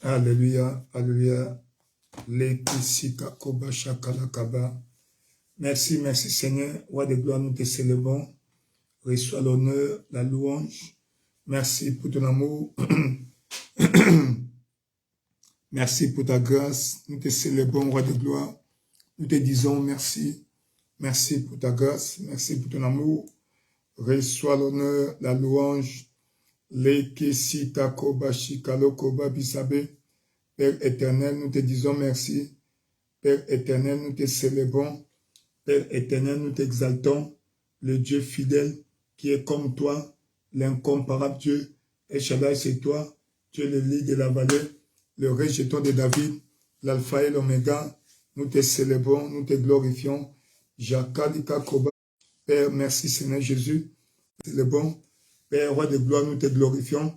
Alléluia, alléluia. Lekisika koba shakala kaba. Merci, merci Seigneur. Roi de gloire, nous te célébrons. Reçois l'honneur, la louange. Merci pour ton amour. Merci pour ta grâce. Nous te célébrons, Roi de gloire. Nous te disons merci. Merci pour ta grâce. Merci pour ton amour. Reçois l'honneur, la louange. Lekisika koba shikalo koba bisabe. Père éternel, nous te disons merci. Père éternel, nous te célébrons. Père éternel, nous t'exaltons. Le Dieu fidèle qui est comme toi, l'incomparable Dieu. El Shaddai, c'est toi. Tu es le lit de la vallée, le rejeton de David, l'alpha et l'oméga. Nous te célébrons, nous te glorifions. Jakalika Koba. Père, merci Seigneur Jésus. C'est le bon. Père, roi de gloire, nous te glorifions.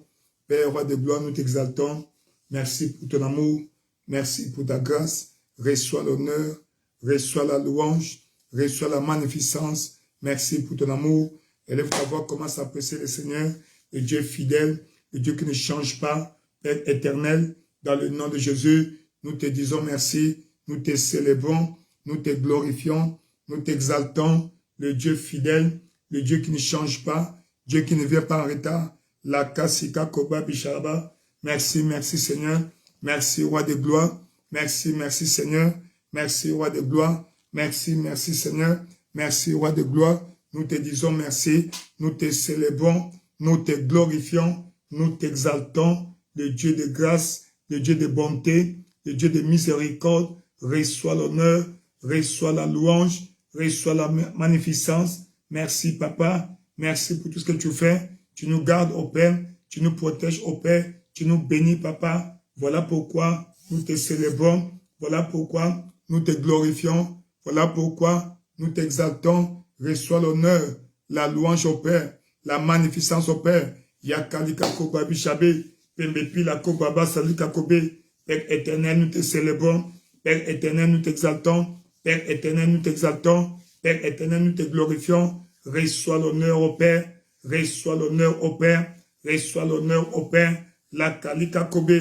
Père, roi de gloire, nous t'exaltons. Merci pour ton amour. Merci pour ta grâce. Reçois l'honneur. Reçois la louange. Reçois la magnificence. Merci pour ton amour. Élève ta voix, commence à apprécier le Seigneur, le Dieu fidèle, le Dieu qui ne change pas, Père éternel. Dans le nom de Jésus, nous te disons merci. Nous te célébrons. Nous te glorifions. Nous t'exaltons. Le Dieu fidèle, le Dieu qui ne change pas, Dieu qui ne vient pas en retard. La Kasika Koba Bishaba. Merci, merci Seigneur. Merci Roi de gloire. Merci, merci Seigneur. Merci Roi de gloire. Merci, merci Seigneur. Merci Roi de gloire. Nous te disons merci. Nous te célébrons. Nous te glorifions. Nous t'exaltons. Le Dieu de grâce, le Dieu de bonté, le Dieu de miséricorde. Reçois l'honneur. Reçois la louange. Reçois la magnificence. Merci Papa. Merci pour tout ce que tu fais. Tu nous gardes au Père. Tu nous protèges au Père. Tu nous bénis, Papa. Voilà pourquoi nous te célébrons. Voilà pourquoi nous te glorifions. Voilà pourquoi nous t'exaltons. Reçois l'honneur, la louange au Père, la magnificence au Père. Yakalika Koba Bishabe, Pembepi la Kobaba Salika Kobe. Père éternel, nous te célébrons. Père éternel, nous t'exaltons. Père éternel, nous t'exaltons. Père éternel, nous te glorifions. Reçois l'honneur au Père. Reçois l'honneur au Père. Reçois l'honneur au Père. La Kalika Kobe.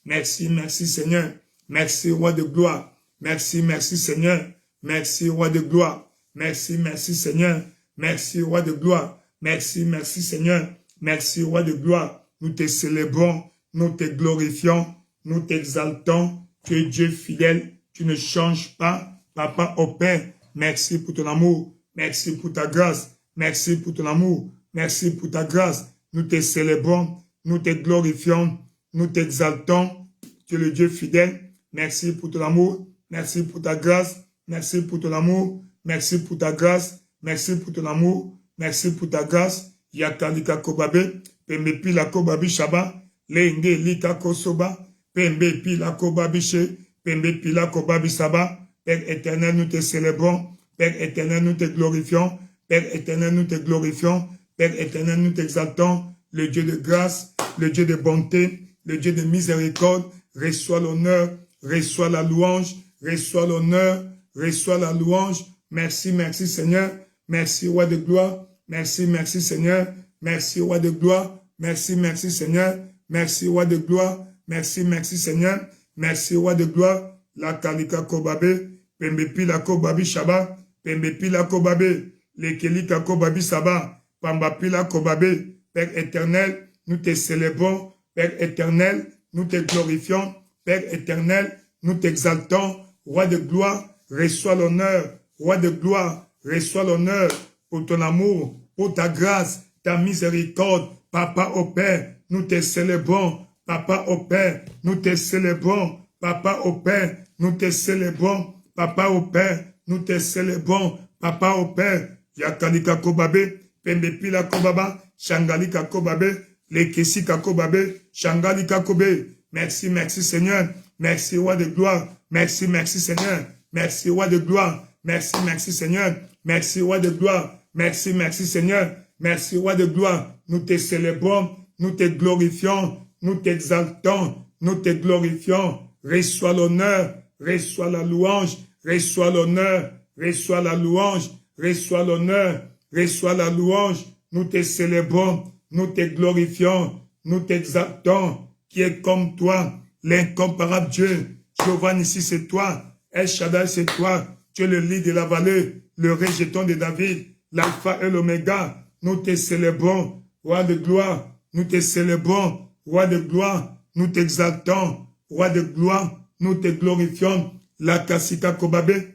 Merci, merci Seigneur. Merci Roi de gloire. Merci, merci Seigneur. Merci Roi de gloire. Merci, merci Seigneur. Merci Roi de gloire. Merci, merci Seigneur. Merci Roi de gloire. Nous te célébrons. Nous te glorifions. Nous t'exaltons. Tu es Dieu fidèle. Tu ne changes pas. Papa au Père. Merci pour ton amour. Merci pour ta grâce. Merci pour ton amour. Merci pour ta grâce. Nous te célébrons. Nous te glorifions, nous t'exaltons. Tu es le Dieu fidèle. Merci pour ton amour. Merci pour ta grâce. Merci pour ton amour. Merci pour ta grâce. Merci pour ton amour. Merci pour ta grâce. Yakalika Kobabe. Pembe Pila Kobabi Shaba. Lenge Lika Kosoba. Pembe Pila Kobabiche. Pembe Pila Kobabi Saba. Père éternel, nous te célébrons. Père éternel, nous te glorifions. Père éternel, nous te glorifions. Père éternel, nous t'exaltons. Le Dieu de grâce, le Dieu de bonté, le Dieu de miséricorde, reçois l'honneur, reçois la louange, reçois l'honneur, reçois la louange. Merci, merci Seigneur. Merci Roi de gloire. Merci, merci Seigneur. Merci Roi de gloire. Merci, merci Seigneur. Merci Roi de gloire. Merci, merci Seigneur. Merci Roi de gloire. La Kalika Kobabe, Pembe Pila Kobabi Shaba, Pembe Pila Kobabe, Lekelika Kobabi Saba, Pamba Pila Kobabe. Père éternel, nous te célébrons. Père éternel, nous te glorifions. Père éternel, nous t'exaltons. Roi de gloire, reçois l'honneur. Roi de gloire, reçois l'honneur pour ton amour, pour ta grâce, ta miséricorde. Papa au Père, nous te célébrons. Papa au Père, nous te célébrons. Papa au Père, nous te célébrons. Papa au Père, nous te célébrons. Papa au Père, Yakalika Kobabe, Pembe Pila Kobaba, Shangalika Kobabe, Lekesika Kobabe, Shangalika Kobe. Merci, merci Seigneur. Merci Roi de gloire. Merci, merci Seigneur. Merci Roi de gloire. Merci, merci Seigneur. Merci Roi de gloire. Merci, merci Seigneur. Merci Roi de gloire. Nous te célébrons. Nous te glorifions. Nous t'exaltons. Nous te glorifions. Reçois l'honneur. Reçois la louange. Reçois l'honneur. Reçois la louange. Reçois l'honneur. Reçois la louange. Nous te célébrons, nous te glorifions, nous t'exaltons, qui est comme toi, l'incomparable Dieu. Jéhovah Nissi, c'est toi. El Shaddai, c'est toi. Tu es le lit de la vallée, le rejeton de David, l'alpha et l'oméga. Nous te célébrons, roi de gloire. Nous te célébrons, roi de gloire. Nous t'exaltons, roi de gloire. Nous te glorifions. La kasika kobabe,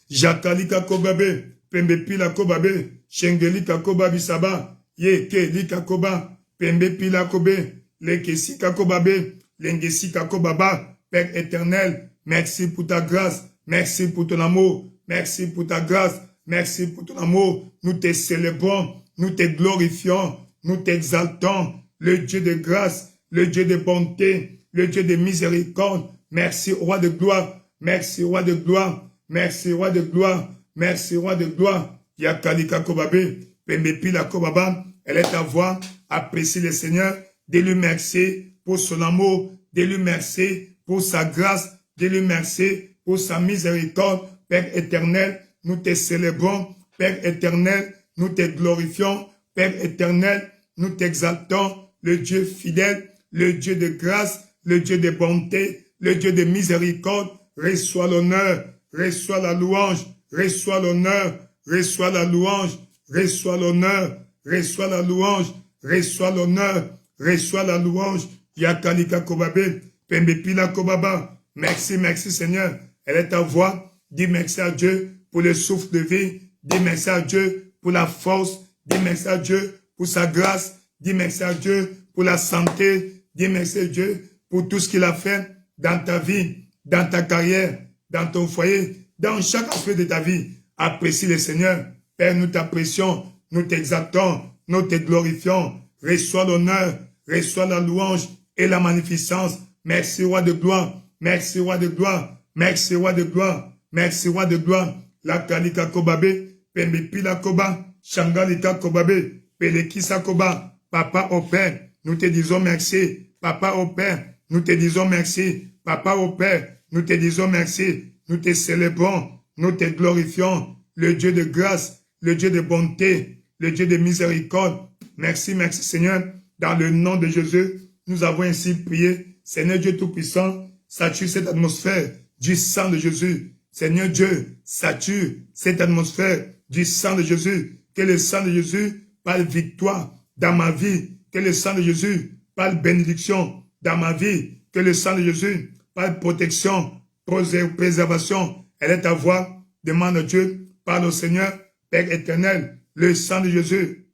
jakalika kobabe, pembepila kobabe, shengelika kobabi saba, yekelika koba, pembepila kobe, lekesika kobabe, lengesika kobaba. Père éternel, merci pour ta grâce, merci pour ton amour, merci pour ta grâce, merci pour ton amour. Nous te célébrons, nous te glorifions, nous t'exaltons, le Dieu de grâce, le Dieu de bonté, le Dieu de miséricorde. Merci, roi de gloire. Merci, roi de gloire. Merci, roi de gloire. Merci, roi de gloire. Yakalika kobabe, pembepila kobaba. Elle est ta voix. Apprécie le Seigneur. Dis-lui merci pour son amour. Dis-lui merci pour sa grâce. Dis-lui merci pour sa miséricorde. Père éternel, nous te célébrons. Père éternel, nous te glorifions. Père éternel, nous t'exaltons. Le Dieu fidèle, le Dieu de grâce, le Dieu de bonté, le Dieu de miséricorde, reçois l'honneur, reçois la louange, reçois l'honneur, reçois la louange, reçois l'honneur, reçois la louange, reçois l'honneur, reçois la louange. Yakalika kobabe, pembepila kobaba. Merci, merci Seigneur. Elle est ta voix. Dis merci à Dieu pour le souffle de vie. Dis merci à Dieu pour la force. Dis merci à Dieu pour sa grâce. Dis merci à Dieu pour la santé. Dis merci à Dieu pour tout ce qu'il a fait dans ta vie, dans ta carrière, dans ton foyer, dans chaque aspect de ta vie. Apprécie le Seigneur. Père, nous t'apprécions, nous t'exaltons, nous te glorifions. Reçois l'honneur, reçois la louange et la magnificence. Merci, roi de gloire. Merci, roi de gloire. Merci, roi de gloire. Merci, roi de gloire. La kalika kobabe, pembepila koba, shangalika kobabe, pelekisa koba. Papa au Père, nous te disons merci. Papa au Père, nous te disons merci. Papa au Père, nous te disons merci. Nous te célébrons, nous te glorifions. Le Dieu de grâce, le Dieu de bonté, le Dieu de miséricorde. Merci, merci Seigneur. Dans le nom de Jésus, nous avons ainsi prié. Seigneur Dieu Tout-Puissant, sature cette atmosphère du sang de Jésus. Seigneur Dieu, sature cette atmosphère du sang de Jésus. Que le sang de Jésus parle victoire dans ma vie. Que le sang de Jésus parle bénédiction dans ma vie. Que le sang de Jésus parle protection, préservation. Elle est ta voix. Demande à Dieu. Parle au Seigneur. Père éternel, le sang de Jésus.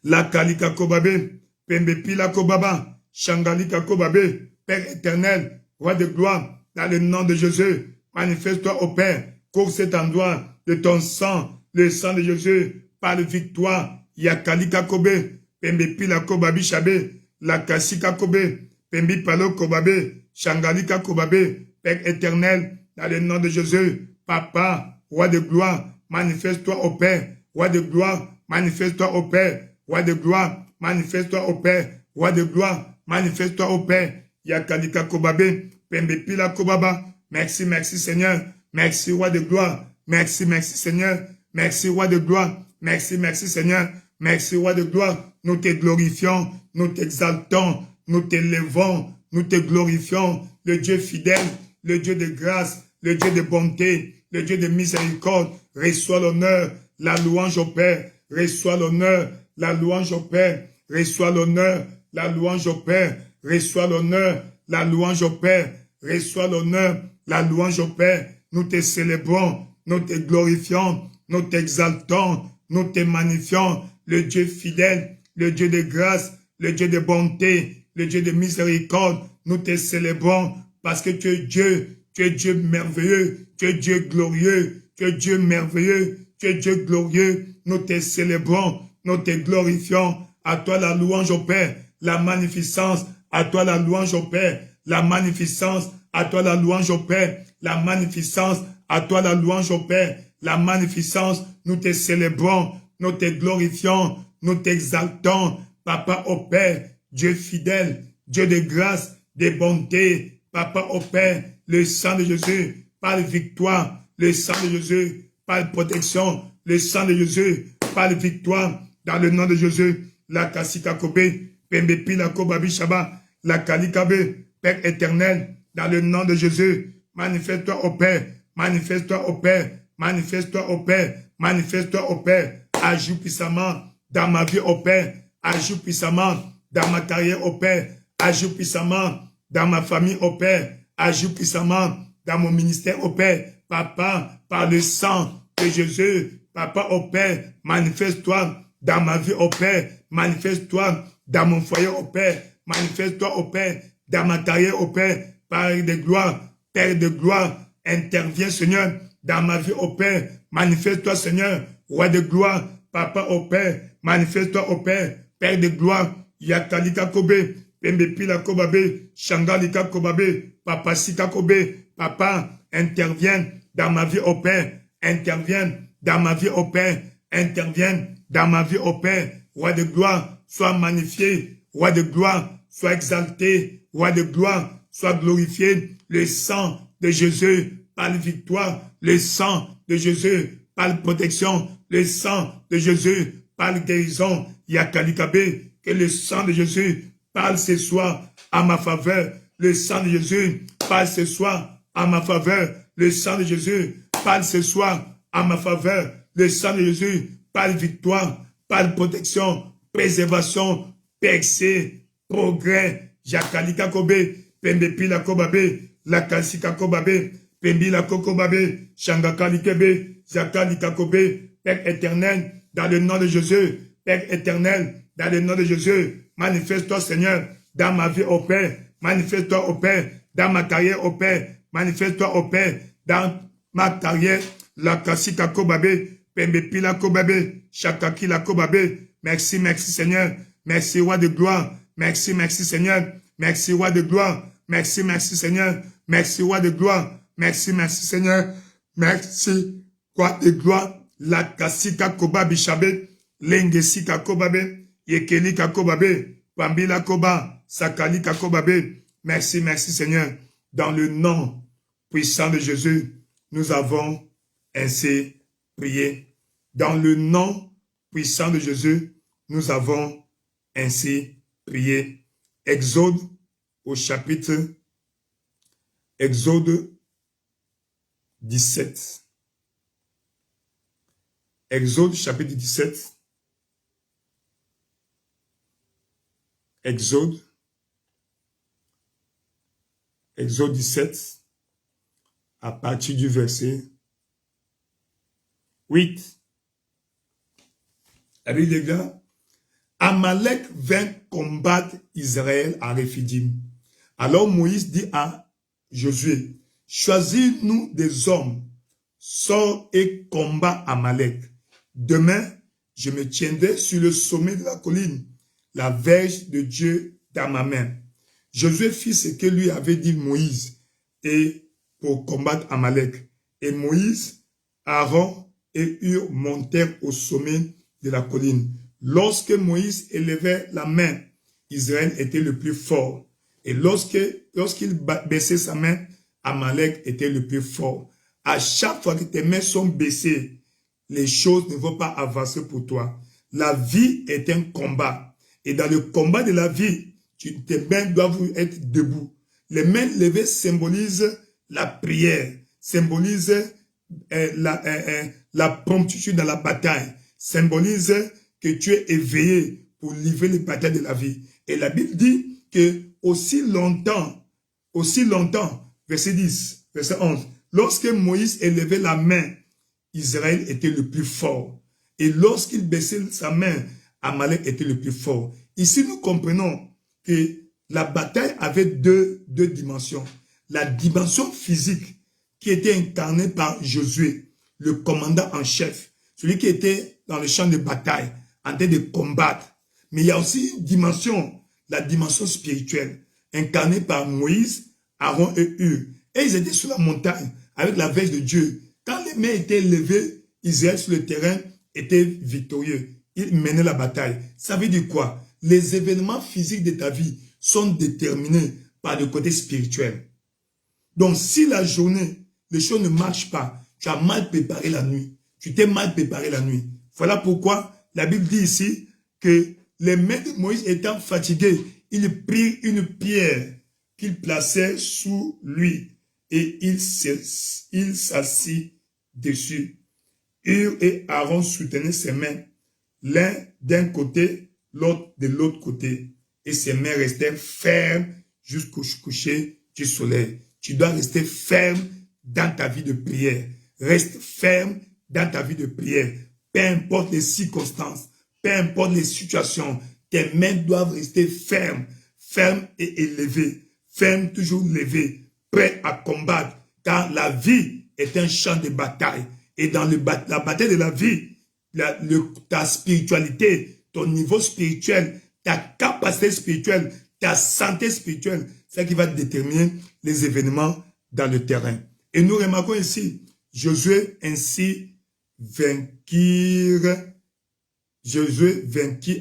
La kalika kobabe, pembepila kobaba, shangalika kobabe. Père éternel, roi de gloire, dans le nom de Jésus, manifeste-toi au Père. Couvre cet endroit de ton sang, le sang de Jésus, par la victoire. Yakalika kobe, pembepila kobabi shabe, la kasika kobe, pembi palo kobabe, shangalika kobabe. Père éternel, dans le nom de Jésus, Papa, roi de gloire, manifeste-toi au Père. Roi de gloire, manifeste-toi au Père. Roi de gloire, manifeste-toi au Père. Roi de gloire, manifeste-toi au Père. Yakalika kobabe, pembepila kobaba. Merci, merci Seigneur. Merci, roi de gloire. Merci, merci Seigneur. Merci, roi de gloire. Merci, merci Seigneur. Merci, roi de gloire. Nous te glorifions, nous t'exaltons, nous t'élevons, nous te glorifions. Le Dieu fidèle, le Dieu de grâce, le Dieu de bonté, le Dieu de miséricorde. Reçois l'honneur, la louange au Père. Reçois l'honneur, la louange au Père. Reçois l'honneur, la louange au Père. Reçois l'honneur, la louange au Père. Reçois l'honneur, la louange au Père. Nous te célébrons, nous te glorifions, nous t'exaltons, nous te magnifions. Le Dieu fidèle, le Dieu de grâce, le Dieu de bonté, le Dieu de miséricorde. Nous te célébrons parce que tu es Dieu merveilleux, tu es Dieu glorieux, tu es Dieu merveilleux, tu es Dieu glorieux. Nous te célébrons, nous te glorifions. À toi la louange au Père, la magnificence. À toi la louange au Père, la magnificence. À toi la louange au Père, la magnificence. À toi la louange au Père, la magnificence. Nous te célébrons, nous te glorifions, nous t'exaltons. Papa au Père, Dieu fidèle, Dieu de grâce, de bonté. Papa au Père, le sang de Jésus, par victoire. Le sang de Jésus, par protection. Le sang de Jésus, par victoire. Dans le nom de Jésus, la kasika kobe, pembepi la kobabi shaba, la Kalikabe, Père éternel, dans le nom de Jésus, manifeste-toi au Père, manifeste-toi au Père, manifeste-toi au Père, manifeste-toi au Père, ajoute puissamment dans ma vie au Père, ajoute puissamment dans ma carrière au Père, ajoute puissamment dans ma famille au Père, ajoute puissamment dans mon ministère au Père, Papa, par le sang de Jésus, Papa au Père, manifeste-toi dans ma vie au Père, manifeste-toi dans mon foyer au Père, manifeste-toi au Père, dans ma carrière au Père, Père de gloire, Père de gloire, interviens Seigneur, dans ma vie au Père, manifeste-toi Seigneur, Roi de gloire, Papa au Père, manifeste-toi au Père, Père de gloire, Yakalika Kobe, Pembepila Kobabe, Shangalika Kobabe, Papa Sika Kobe, Papa, interviens dans ma vie au Père, interviens dans ma vie au Père, interviens dans ma vie au Père, Roi de gloire, sois magnifié, Roi de gloire, sois exalté, Roi de gloire, sois glorifié, le sang de Jésus, par la victoire, le sang de Jésus, par la protection, le sang de Jésus, par la guérison, Yakalikabe, que le sang de Jésus parle ce soir à ma faveur, le sang de Jésus parle ce soir à ma faveur, le sang de Jésus parle ce soir à ma faveur, le sang de Jésus parle victoire, parle protection, préservation, percée, progrès, Yakalika Kobe, Pembepila Kobabe, Lakasika Kobabe, Pembila Kokobabe, Shangakalikebe, Yakalika Kobe, Père éternel, dans le nom de Jésus, Père éternel, dans le nom de Jésus, manifeste-toi Seigneur, dans ma vie au Père, manifeste-toi au Père, dans ma carrière au Père, manifeste-toi au Père, dans ma carrière, Lakasika Kobabe, Pembepila Kobabe, Shakakila Kobabe, merci, merci Seigneur, merci Roi de gloire, merci, merci Seigneur, merci Roi de gloire, merci, merci Seigneur, merci Roi de gloire, merci, merci Seigneur, merci Roi de gloire, la kasika koba bishabe, lengesika kobabe, yekelika kobabe, pambila koba, sakalika kobabe. Merci, merci Seigneur. Dans le nom puissant de Jésus, nous avons ainsi prié. Dans le nom puissant de Jésus, nous avons ainsi prié. Exode au chapitre Exode 17. Exode chapitre 17. Exode 17, à partir du verset 8. La Bible dit, Amalek vint combattre Israël à Réphidim. Alors Moïse dit à Josué, choisis-nous des hommes, sors et combat Amalek. Demain, je me tiendrai sur le sommet de la colline, la verge de Dieu dans ma main. Josué fit ce que lui avait dit Moïse et pour combattre Amalek. Et Moïse, Aaron et Hur montèrent au sommet de la colline. Lorsque Moïse élevait la main, Israël était le plus fort. Et lorsqu'il baissait sa main, Amalek était le plus fort. À chaque fois que tes mains sont baissées, les choses ne vont pas avancer pour toi. La vie est un combat. Et dans le combat de la vie, tes mains doivent être debout. Les mains levées symbolisent la prière, symbolisent la promptitude dans la bataille, symbolisent que tu es éveillé pour livrer les batailles de la vie. Et la Bible dit que aussi longtemps, verset 10, verset 11, lorsque Moïse élevait la main, Israël était le plus fort. Et lorsqu'il baissait sa main, Amalek était le plus fort. Ici, nous comprenons que la bataille avait deux dimensions. La dimension physique qui était incarnée par Josué, le commandant en chef, celui qui était dans le champ de bataille, en train de combattre. Mais il y a aussi une dimension, la dimension spirituelle, incarnée par Moïse, Aaron et Hur. Et ils étaient sur la montagne avec la verge de Dieu. Quand les mains étaient levées, Israël sur le terrain était victorieux. Il menait la bataille. Ça veut dire quoi? Les événements physiques de ta vie sont déterminés par le côté spirituel. Donc, si la journée, les choses ne marchent pas, tu as mal préparé la nuit. Tu t'es mal préparé la nuit. Voilà pourquoi la Bible dit ici que les mains de Moïse étant fatiguées, il prit une pierre qu'il plaçait sous lui et il s'assit dessus. Hur et Aaron soutenaient ses mains, l'un d'un côté, l'autre de l'autre côté, et ses mains restaient fermes jusqu'au coucher du soleil. Tu dois rester ferme dans ta vie de prière. Reste ferme dans ta vie de prière. Peu importe les circonstances, peu importe les situations, tes mains doivent rester fermes, fermes et élevées, fermes toujours levées, prêts à combattre, car la vie est un champ de bataille. Et dans la bataille de la vie, ta spiritualité, ton niveau spirituel, ta capacité spirituelle, ta santé spirituelle, c'est ce qui va déterminer les événements dans le terrain. Et nous remarquons ici, Josué ainsi vainquit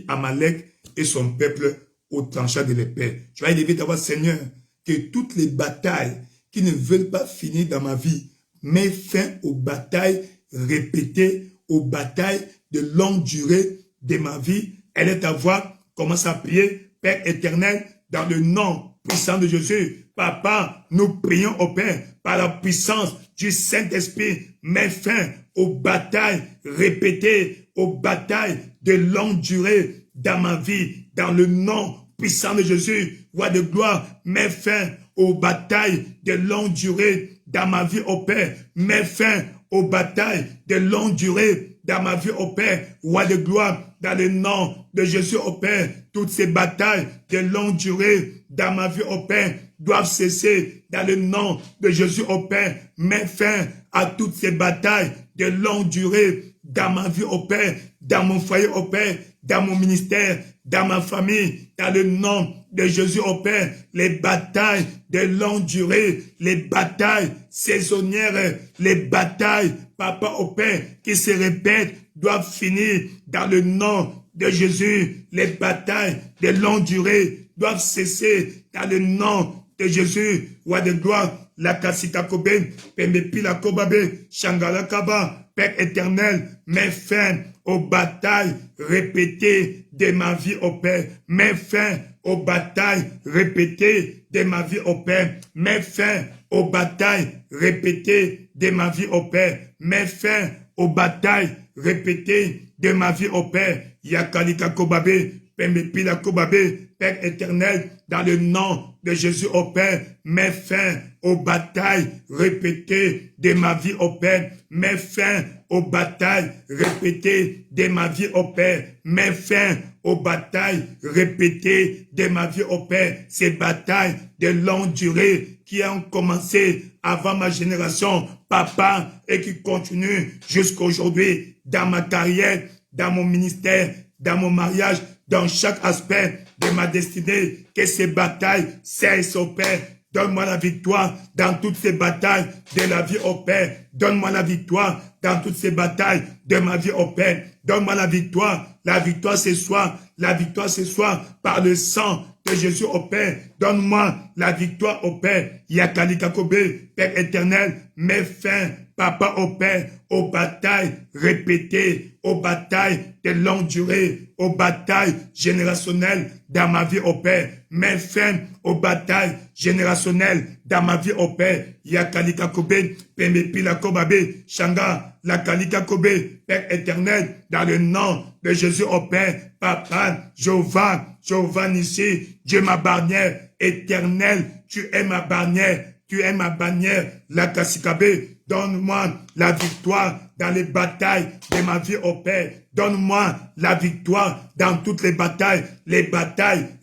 Amalek et son peuple au tranchant de l'épée. Je vais élever d'abord, Seigneur, que toutes les batailles qui ne veulent pas finir dans ma vie, mets fin aux batailles répétées, aux batailles de longue durée de ma vie. Elle est à voir, commence à prier, Père éternel, dans le nom puissant de Jésus. Papa, nous prions au Père, par la puissance du Saint-Esprit, mets fin aux batailles répétées, aux batailles de longue durée dans ma vie, dans le nom puissant de Jésus. Roi de gloire, mets fin aux batailles de longue durée dans ma vie au Père, mets fin aux batailles de longue durée dans ma vie au Père, roi de gloire, dans le nom de Jésus au Père, toutes ces batailles de longue durée dans ma vie au Père doivent cesser dans le nom de Jésus au Père. Mets fin à toutes ces batailles de longue durée dans ma vie au Père, dans mon foyer au Père, dans mon ministère, dans ma famille, dans le nom de Jésus au Père. Les batailles de longue durée, les batailles saisonnières, les batailles, Papa au Père, qui se répètent, doivent finir dans le nom de Jésus. Les batailles de longue durée doivent cesser dans le nom de Jésus. Roi de gloire, la kasika kobe, pemepi la kobabe, shangala kaba, Père éternel, mets fin aux batailles répétées de ma vie au Père. Mets fin aux batailles répétées de ma vie au Père. Mets fin aux batailles répétées de ma vie au Père. Mets fin aux batailles répétées de ma vie au Père. Yakalika kobabe, pemepi la kobabe, Père éternel, dans le nom de Jésus au Père, mets fin aux batailles répétées de ma vie au Père. Mets fin aux batailles répétées de ma vie au Père. Mets fin aux batailles répétées de ma vie au Père. Ces batailles de longue durée qui ont commencé avant ma génération, Papa, et qui continuent jusqu'à aujourd'hui dans ma carrière, dans mon ministère, dans mon mariage, dans chaque aspect de ma destinée, que ces batailles cessent au Père. Donne-moi la victoire dans toutes ces batailles de la vie au Père. Donne-moi la victoire dans toutes ces batailles de ma vie au Père. Donne-moi la victoire ce soir, la victoire ce soir par le sang de Jésus au Père. Donne-moi la victoire au Père. Yakalika Kobe, Père éternel, mets fin, Papa au Père, aux batailles répétées, aux batailles de longue durée, aux batailles générationnelles dans ma vie au Père. Mets fin aux batailles générationnelles dans ma vie au Père. Yakalika Kobe, Pemepi la Kobabe, Shanga, la Kalika Kobe, Père éternel, dans le nom de Jésus au Père. Papa, Jéhovah Nissi, Dieu ma bannière éternelle, tu es ma bannière. Tu es ma bannière, la Kassikabe. Donne-moi la victoire dans les batailles de ma vie au Père. Donne-moi la victoire dans toutes les batailles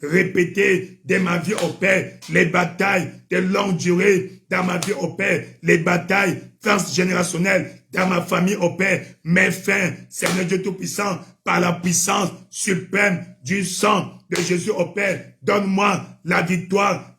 répétées de ma vie au Père, les batailles de longue durée dans ma vie au Père, les batailles transgénérationnelles dans ma famille au Père. Mets fin, Seigneur Dieu Tout-Puissant, par la puissance suprême du sang de Jésus au Père. Donne-moi la victoire,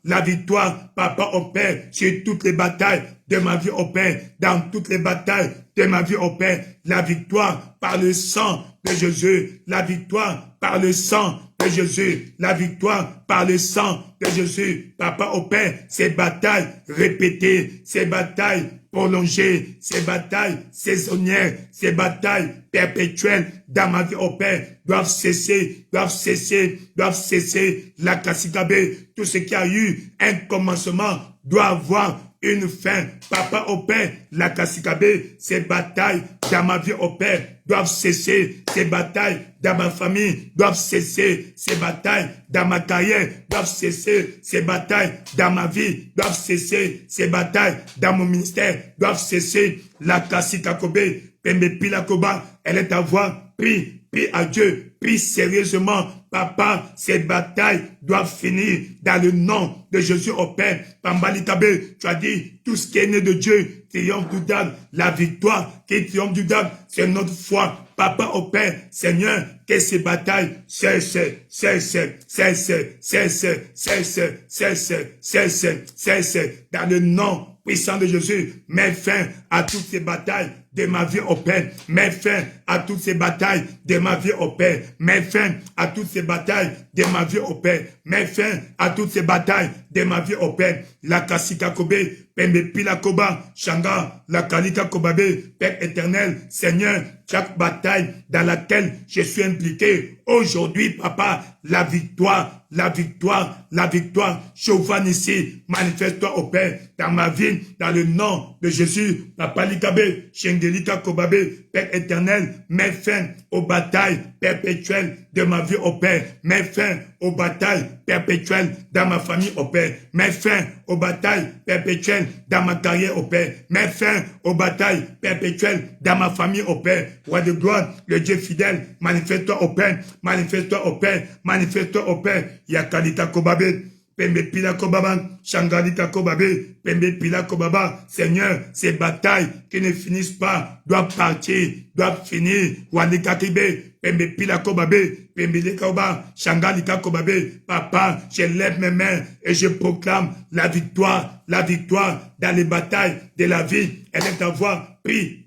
Papa au Père, sur toutes les batailles de ma vie au Père, dans toutes les batailles de ma vie au Père, la victoire par le sang de Jésus, la victoire par le sang de Jésus, la victoire par le sang de Jésus, Papa au Père, ces batailles répétées, ces batailles prolongées, ces batailles saisonnières, ces batailles perpétuelles dans ma vie au Père, doivent cesser, doivent cesser, doivent cesser. La Kassikabé, tout ce qui a eu un commencement doit avoir une fin. Papa au Père, la Kassikabé, ces batailles dans ma vie au Père doivent cesser, ces batailles dans ma famille doivent cesser, ces batailles dans ma carrière doivent cesser, ces batailles dans ma vie doivent cesser, ces batailles dans mon ministère doivent cesser. La Kassikakobé, Pembe Pilakoba, elle est à voir, prie à Dieu, prie sérieusement. Papa, ces batailles doivent finir dans le nom de Jésus au Père. Pambalikabe, tu as dit, tout ce qui est né de Dieu triomphe du diable. La victoire qui triomphe du diable, c'est notre foi. Papa au Père, Seigneur, que ces batailles cessent dans le nom puissant de Jésus. Mets fin à toutes ces batailles de ma vie au Père. Mets fin à toutes ces batailles de ma vie au Père. Mets fin à toutes ces batailles de ma vie au Père. Mets fin à toutes ces batailles de ma vie au Père. La Kasika Kobe, Pembe Pila Koba, Shanga, la Kalika Kobabe, Père éternel, Seigneur, chaque bataille dans laquelle je suis impliqué, aujourd'hui, Papa, la victoire, la victoire, la victoire. Chauvin ici, manifeste-toi au Père, dans ma vie, dans le nom de Jésus. Papa Likabe, Shengelika Kobabe, Père éternel, mets fin aux batailles perpétuelles de ma vie au Père. Mets fin aux batailles perpétuelles dans ma famille au Père. Mets fin aux batailles perpétuelles dans ma carrière au Père. Mets fin aux batailles perpétuelles dans ma famille au Père. Roi de gloire, le Dieu fidèle, manifeste-toi au Père, manifeste-toi au Père, manifeste-toi au Père. Yakalita Kobabe, Pembe Pila Kobaba, Shangalita Kobabe, Pembe Pila Kobaba. Seigneur, ces batailles qui ne finissent pas doivent partir, doivent finir. Wandika Kibe, Pembe Pila Kobabe, Pembe Lekaoba, Shangalita Kobabe. Papa, je lève mes mains et je proclame la victoire dans les batailles de la vie. Elle est à voir. Prie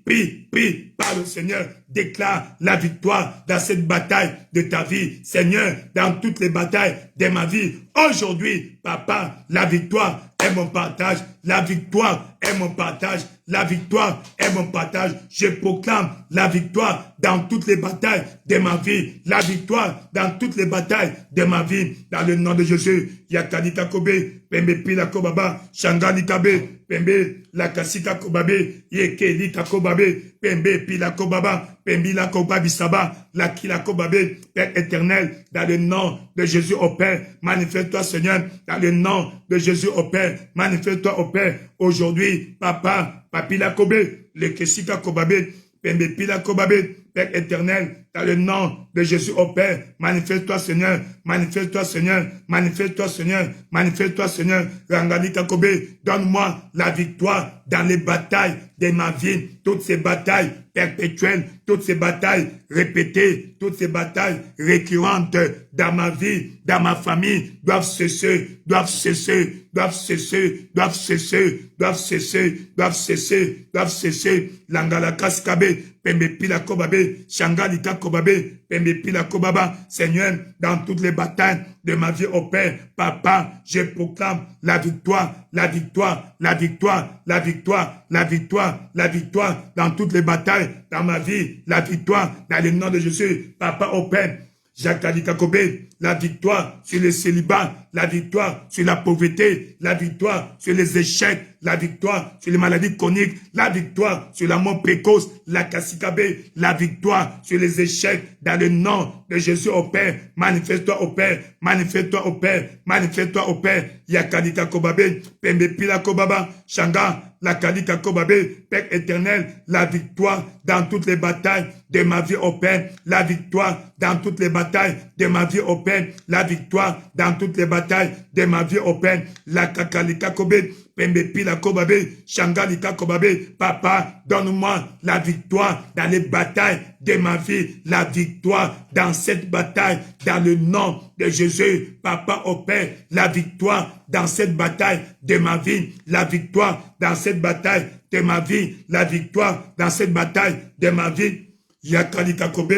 par le Seigneur. Déclare la victoire dans cette bataille de ta vie. Seigneur, dans toutes les batailles de ma vie. Aujourd'hui, Papa, la victoire est mon partage. La victoire est mon partage. La victoire est mon partage. Je proclame la victoire dans toutes les batailles de ma vie. La victoire dans toutes les batailles de ma vie. Dans le nom de Jésus. Yakalika Kobe, Pembe Pila Kobaba, Shangani Kabe, Pembe la Kasika Kobabe, Yekelika Kobabe, Pembe Pila Kobaba, Pembe la Kobabi Saba, la Kila Kobabe, Père éternel, dans le nom de Jésus au Père, manifeste-toi Seigneur, dans le nom de Jésus au Père, manifeste-toi au Père, aujourd'hui, Papa, Papila Kobe, le Kesika Kobabe, Pembe Pila Kobabe, Père éternel, dans le nom de Jésus au Père, manifeste-toi Seigneur, manifeste-toi Seigneur, manifeste-toi Seigneur, manifeste-toi Seigneur, Rangalika Kobe, donne-moi la victoire dans les batailles de ma vie, toutes ces batailles perpétuelles, toutes ces batailles répétées, toutes ces batailles récurrentes dans ma vie, dans ma famille, doivent cesser, doivent cesser, doivent cesser, doivent cesser, doivent cesser, doivent cesser, doivent cesser, Langalakas Kabe, Pembe Pila Kobabe, Shangalika Kobabe, Pembe Pila Kobaba, Seigneur, dans toutes les batailles de ma vie au Père, Papa, je proclame la victoire, la victoire, la victoire, la victoire, la victoire, la victoire, dans toutes les batailles, dans ma vie, la victoire, dans le nom de Jésus, Papa au Père, Jakalika Kobe, la victoire sur le célibat, la victoire sur la pauvreté, la victoire sur les échecs, la victoire sur les maladies chroniques, la victoire sur la mort précoce, la Kasikabe, la victoire sur les échecs, dans le nom de Jésus au Père, manifeste-toi au Père, manifeste-toi au Père, manifeste-toi au Père, Yakalika Kobabe, Pembe Pila Kobaba, Shanga, la Kalika Kobabe, Père éternel, la victoire dans toutes les batailles de ma vie au Père, la victoire dans toutes les batailles de ma vie au Père, la victoire dans toutes les batailles de ma vie au Père, la Kakalika Kobe, Pembe Pila Kobabe, Shangalika Kobabe, Papa, donne-moi la victoire dans les batailles de ma vie, la victoire dans cette bataille, dans le nom de Jésus, Papa au Père, la victoire dans cette bataille de ma vie, la victoire dans cette bataille de ma vie, la victoire dans cette bataille de ma vie, Yakalika Kobe,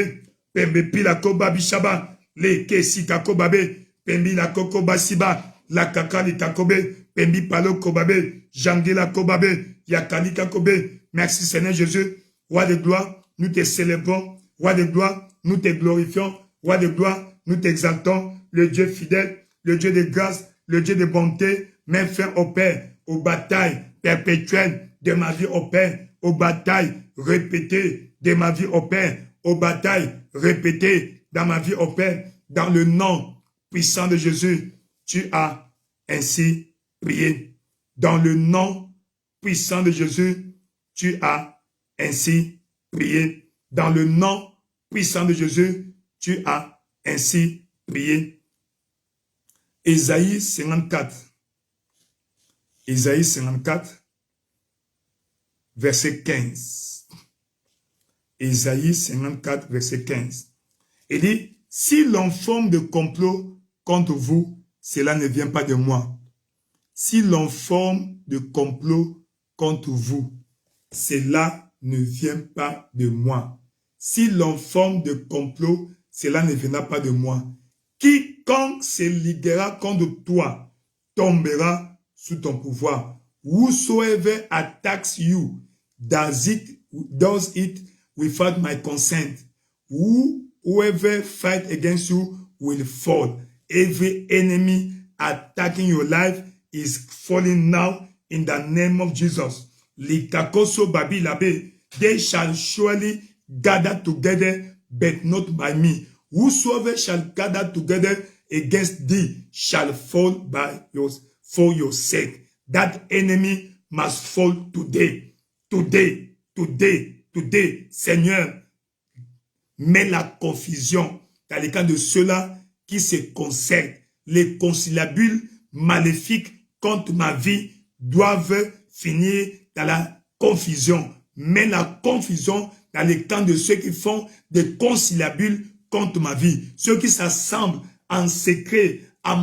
Pembe Pila Kobabi Shaba, le kesi kakobabe, pembi la koko basiba, la kaka li kakobe, pembi palo kobabe, jangela kobabe, yakali kakobe. Merci Seigneur Jésus, roi de gloire, nous te célébrons, roi de gloire, nous te glorifions, roi de gloire, nous t'exaltons, le Dieu fidèle, le Dieu de grâce, le Dieu de bonté, mets fin au Père, aux batailles perpétuelles de ma vie au Père, aux batailles répétées de ma vie au Père, aux batailles répétées dans ma vie au Père, dans le nom puissant de Jésus, tu as ainsi prié. Dans le nom puissant de Jésus, tu as ainsi prié. Dans le nom puissant de Jésus, tu as ainsi prié. Ésaïe 54. Ésaïe 54, verset 15. Ésaïe 54, verset 15. Il dit, si l'on forme de complot contre vous, cela ne vient pas de moi. Si l'on forme de complot contre vous, cela ne vient pas de moi. Si l'on forme de complot, cela ne viendra pas de moi. Quiconque se liguera contre toi tombera sous ton pouvoir. Whosoever attacks you does it without my consent. Whoever fight against you will fall. Every enemy attacking your life is falling now in the name of Jesus. Likakoso babilabe, they shall surely gather together, but not by me. Whosoever shall gather together against thee shall fall for your sake. That enemy must fall today. Today, today, today. Seigneur, mets la confusion dans les cas de ceux-là qui se concernent. Les conciliabules maléfiques contre ma vie doivent finir dans la confusion. Mets la confusion dans les camps de ceux qui font des conciliabules contre ma vie. Ceux qui s'assemblent en secret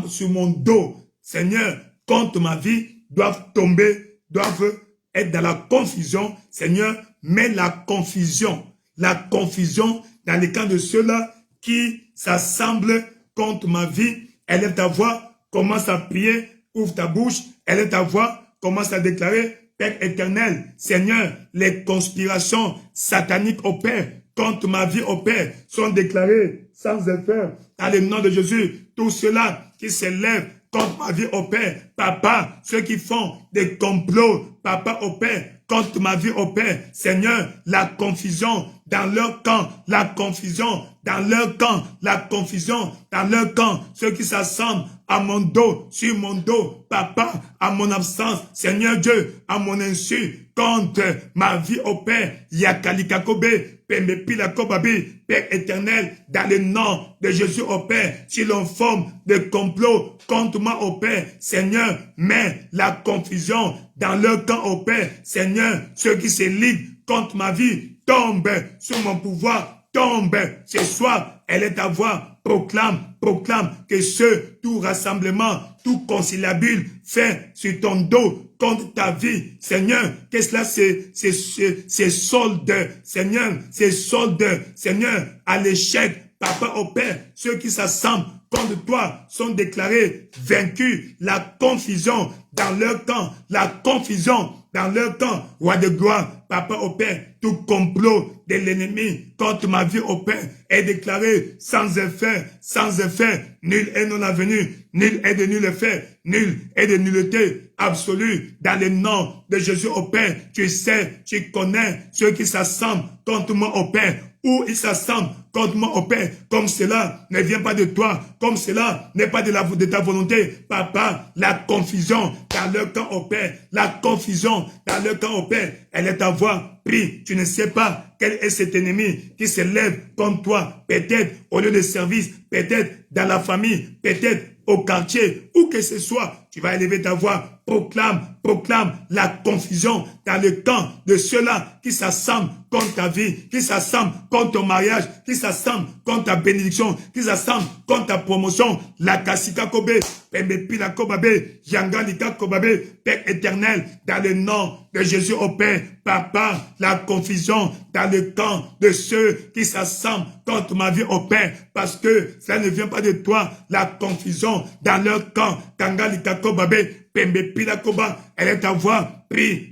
sur mon dos, Seigneur, contre ma vie, doivent tomber, doivent être dans la confusion. Seigneur, mets la confusion dans les camps de ceux-là qui s'assemblent contre ma vie. Élève ta voix, commence à prier, ouvre ta bouche, élève ta voix, commence à déclarer, Père éternel, Seigneur, les conspirations sataniques au Père, contre ma vie au Père, sont déclarées sans effet. Dans le nom de Jésus, tous ceux-là qui s'élèvent contre ma vie au Père, Papa, ceux qui font des complots, Papa au Père, contre ma vie au Père, Seigneur, la confusion dans leur camp, la confusion dans leur camp, la confusion dans leur camp, ceux qui s'assemblent à mon dos, sur mon dos, Papa, à mon absence, Seigneur Dieu, à mon insu, contre ma vie au Père, Yakalikakobe, Père éternel, dans le nom de Jésus au Père, si l'on forme des complots contre moi au Père, Seigneur, mets la confusion dans leur camp au Père, Seigneur, ceux qui se liguent contre ma vie, tombent sur mon pouvoir, tombent ce soir, elle est ta voix, proclame que tout rassemblement, tout conciliabule fait sur ton dos contre ta vie, Seigneur, que cela c'est solde, Seigneur, c'est solde, Seigneur, à l'échec, Papa au Père, ceux qui s'assemblent contre toi sont déclarés vaincus, la confusion dans leur camp, la confusion dans leur camp, roi de gloire, Papa au Père, tout complot de l'ennemi contre ma vie au Père est déclaré sans effet, nul est non avenu, nul est de nul effet, nul est de nullité absolue, dans le nom de Jésus au Père, tu sais, tu connais ceux qui s'assemblent contre moi au Père, où ils s'assemblent contre moi au Père, comme cela ne vient pas de toi, comme cela n'est pas de ta volonté, Papa, la confusion dans leur camp au Père, la confusion dans leur camp au Père, elle est ta voix, prie, tu ne sais pas quel est cet ennemi qui se lève contre toi, peut-être au lieu de service, peut-être dans la famille, peut-être au quartier, où que ce soit, tu vas élever ta voix, proclame la confusion dans le camp de ceux-là qui s'assemblent contre ta vie, qui s'assemblent contre ton mariage, qui s'assemblent contre ta bénédiction, qui s'assemblent contre ta promotion. La Kasika Kobe, Pembe Pila Kobabe, Yangalika Kobabe, Père éternel, dans le nom de Jésus au Père, Papa, la confusion dans le camp de ceux qui s'assemblent contre ma vie au Père, parce que ça ne vient pas de toi, la confusion dans leur camp, Kangalika Kobabe, Pembe Pila Koba, elle est ta voix, prie,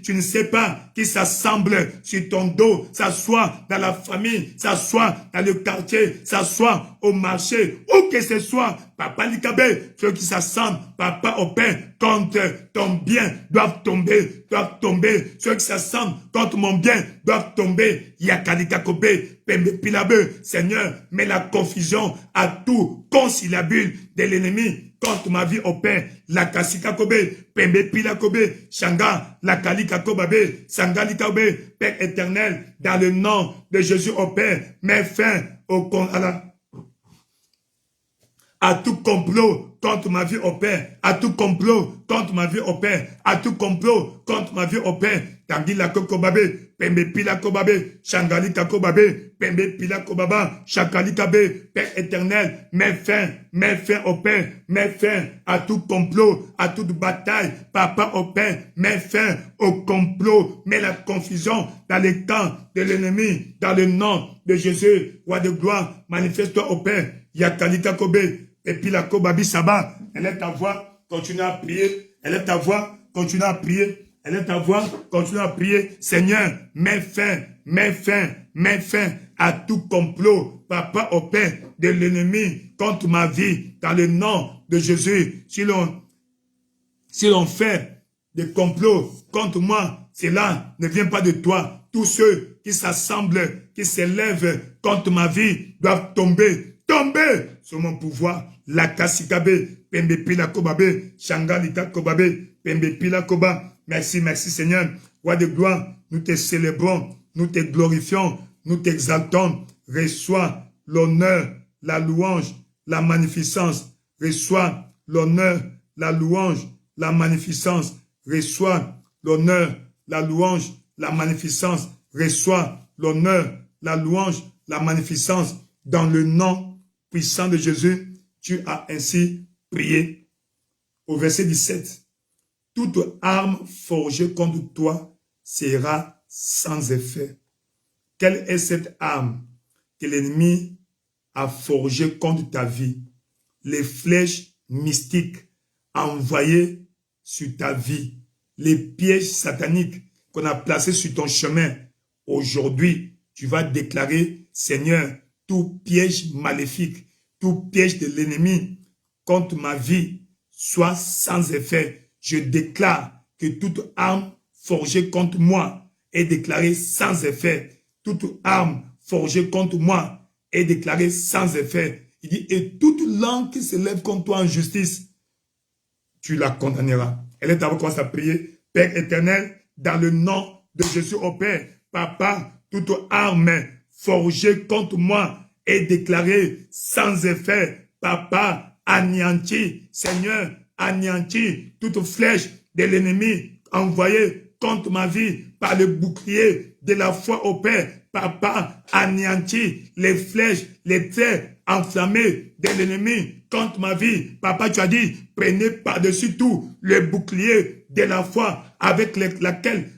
tu ne sais pas qui s'assemble sur ton dos, s'assoit dans la famille, s'assoit dans le quartier, s'assoit au marché, où que ce soit, Papa Likabe, ceux qui s'assemblent, Papa au Père, contre ton bien, doivent tomber, ceux qui s'assemblent contre mon bien, doivent tomber, Yakalika Kobe, Pembe Pilabe, Seigneur, mets la confusion à tout conciliabule de l'ennemi, contre ma vie au Père, la Kasika Kobe, Pembe Pila Kobe, Shanga, la Kalika Kobabe, Sangali Kobe, Père éternel, dans le nom de Jésus au Père, mets fin à tout complot contre ma vie au Père, à tout complot contre ma vie au Père, à tout complot contre ma vie au Père, Tangila Kobabe, Pembe Pila Kobabe, Shangali Kobabe, Pembe Pila Kobaba, Shakali Kabe, Père éternel, mets fin au Père, mets fin à tout complot, à toute bataille, Papa au Père, mets fin au complot, mets la confusion dans les camps de l'ennemi, dans le nom de Jésus, roi de gloire, manifeste-toi au Père, Yakalika Kobe, et puis la Kobabi Saba, elle est ta voix, continue à prier, elle est ta voix, continue à prier, elle est ta voix, continue à prier, Seigneur, mets fin à tout complot, Papa au Père, de l'ennemi contre ma vie, dans le nom de Jésus. Si l'on fait des complots contre moi, cela ne vient pas de toi. Tous ceux qui s'assemblent, qui s'élèvent contre ma vie, doivent tomber sur mon pouvoir. La Kasikabe, Pembe Pila Kobabe, Shangalita Kobabe, Pembe Pila Koba. Merci Seigneur. Roi de gloire, nous te célébrons, nous te glorifions, nous t'exaltons. Reçois l'honneur, la louange, la magnificence. Reçois l'honneur, la louange, la magnificence. Reçois l'honneur, la louange, la magnificence. Reçois l'honneur, la louange, la magnificence. Dans le nom puissant de Jésus, tu as ainsi prié. Au verset 17, toute arme forgée contre toi sera sans effet. Quelle est cette arme que l'ennemi a forgée contre ta vie? Les flèches mystiques envoyées sur ta vie, les pièges sataniques qu'on a placés sur ton chemin. Aujourd'hui, tu vas déclarer, Seigneur, tout piège maléfique, tout piège de l'ennemi contre ma vie soit sans effet. Je déclare que toute arme forgée contre moi est déclarée sans effet. Toute arme forgée contre moi est déclarée sans effet. Il dit, et toute langue qui se lève contre toi en justice, tu la condamneras. Elle est d'abord commence à prier. Père éternel, dans le nom de Jésus au Père, Papa, toute arme forgée contre moi est déclarée sans effet. Papa, anéanti, Seigneur, anéanti toute flèche de l'ennemi envoyée contre ma vie par le bouclier de la foi au Père. Papa, anéanti les flèches, les traits enflammés de l'ennemi contre ma vie. Papa, tu as dit, prenez par-dessus tout le bouclier de la foi avec lequel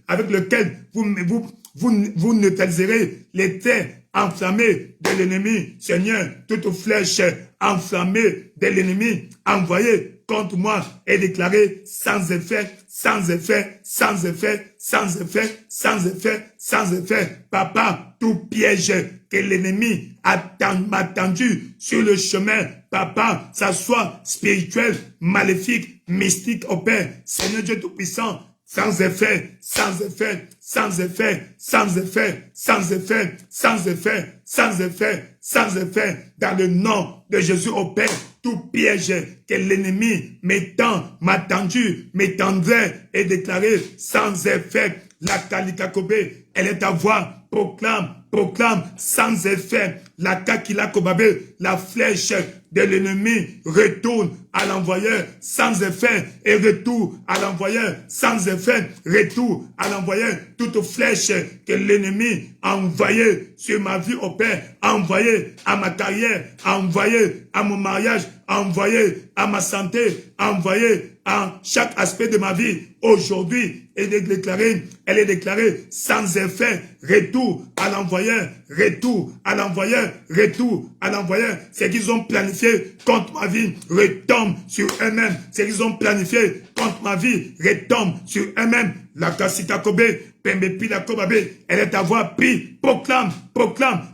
vous neutraliserez les traits enflammés de l'ennemi. Seigneur, toute flèche enflammée de l'ennemi envoyée contre moi est déclarée sans effet, sans effet, sans effet, sans effet, sans effet, sans effet. Papa, tout piège que l'ennemi m'a tendu sur le chemin, Papa, ça soit spirituel, maléfique, mystique au Père, Seigneur Dieu Tout-Puissant, sans effet, sans effet, sans effet, sans effet, sans effet, sans effet, sans effet, sans effet, dans le nom de Jésus au Père, tout piège que l'ennemi m'a tendu, m'étendrait et déclaré sans effet. La Kalikakobe, elle est ta voix, proclame sans effet. La Kakilakobabe, la flèche de l'ennemi retourne à l'envoyeur sans effet et retour à l'envoyeur sans effet, retour à l'envoyeur. Toute flèche que l'ennemi a envoyée sur ma vie au Père, a envoyé à ma carrière, a envoyé à mon mariage, a envoyé à ma santé, a envoyé à chaque aspect de ma vie. Aujourd'hui, elle est déclarée sans effet. Retour à l'envoyeur, retour à l'envoyeur, retour à l'envoyeur. Ce qu'ils ont planifié contre ma vie retombe sur eux-mêmes. Ce qu'ils ont planifié contre ma vie retombe sur eux-mêmes. La Kasika Kobe, Pembe Pila Kobabe, elle est à voix, prie, proclame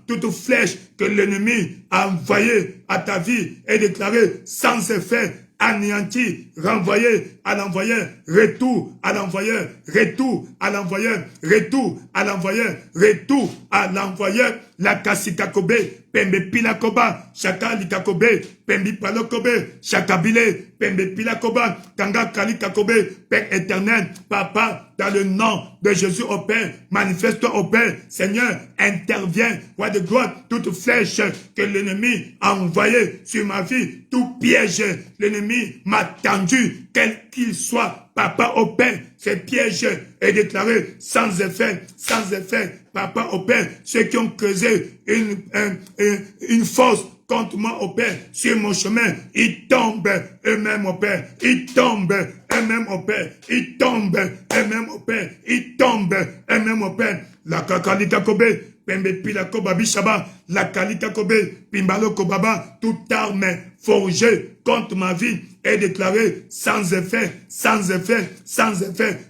toute flèche que l'ennemi a envoyée à ta vie est déclarée sans effet, anéanti, renvoyé à l'envoyeur, retour à l'envoyeur, retour à l'envoyeur, retour à l'envoyeur, retour à l'envoyeur, la Kasika Kobe, Pembe Pila Koba, Shaka Lika Kobe, Pembe Palo Kobe, Shaka Bile, Pembe Pila Koba, Kanga Kalika Kobe, Père éternel, Papa, dans le nom de Jésus au Père, manifeste-toi au Père, Seigneur, interviens, roi de gloire, toute flèche que l'ennemi a envoyée sur ma vie, tout piège, l'ennemi m'a tendu, quel qu'il soit, Papa au Père, ce piège est déclaré sans effet, Papa au Père, ceux qui ont creusé une fosse contre moi au Père, sur mon chemin, ils tombent eux-mêmes au Père, ils tombent eux-mêmes au Père, ils tombent eux-mêmes au Père, ils tombent eux-mêmes au Père. La Kakalika Kobe, Pembe Pila Kobabi Shaba, la Kalika Kobe, Pimbalo Kobaba, toute arme forgée contre ma vie est déclarée sans effet,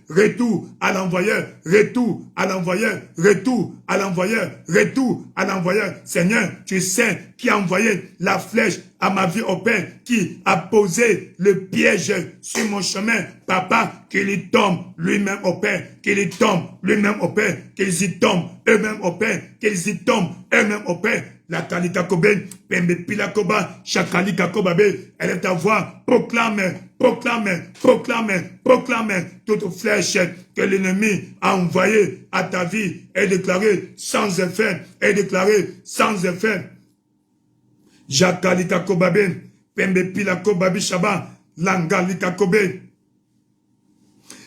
retour à l'envoyeur, retour à l'envoyeur, retour à l'envoyeur, retour à l'envoyeur. Seigneur, tu sais qui a envoyé la flèche à ma vie au Père, qui a posé le piège sur mon chemin, Papa, qu'il y tombe lui-même au Père, qu'il y tombe lui-même au Père, qu'ils y tombent eux-mêmes au Père, qu'ils y tombent eux-mêmes au Père. La Kalika Kobe, Pembe Pila Koba, Shakalika Kobabe, elle est à voix, proclame toute flèche que l'ennemi a envoyée à ta vie est déclarée sans effet, Jakalika Kobabe, Pembe Pila Kobabi Shaba, Langalika Kobe,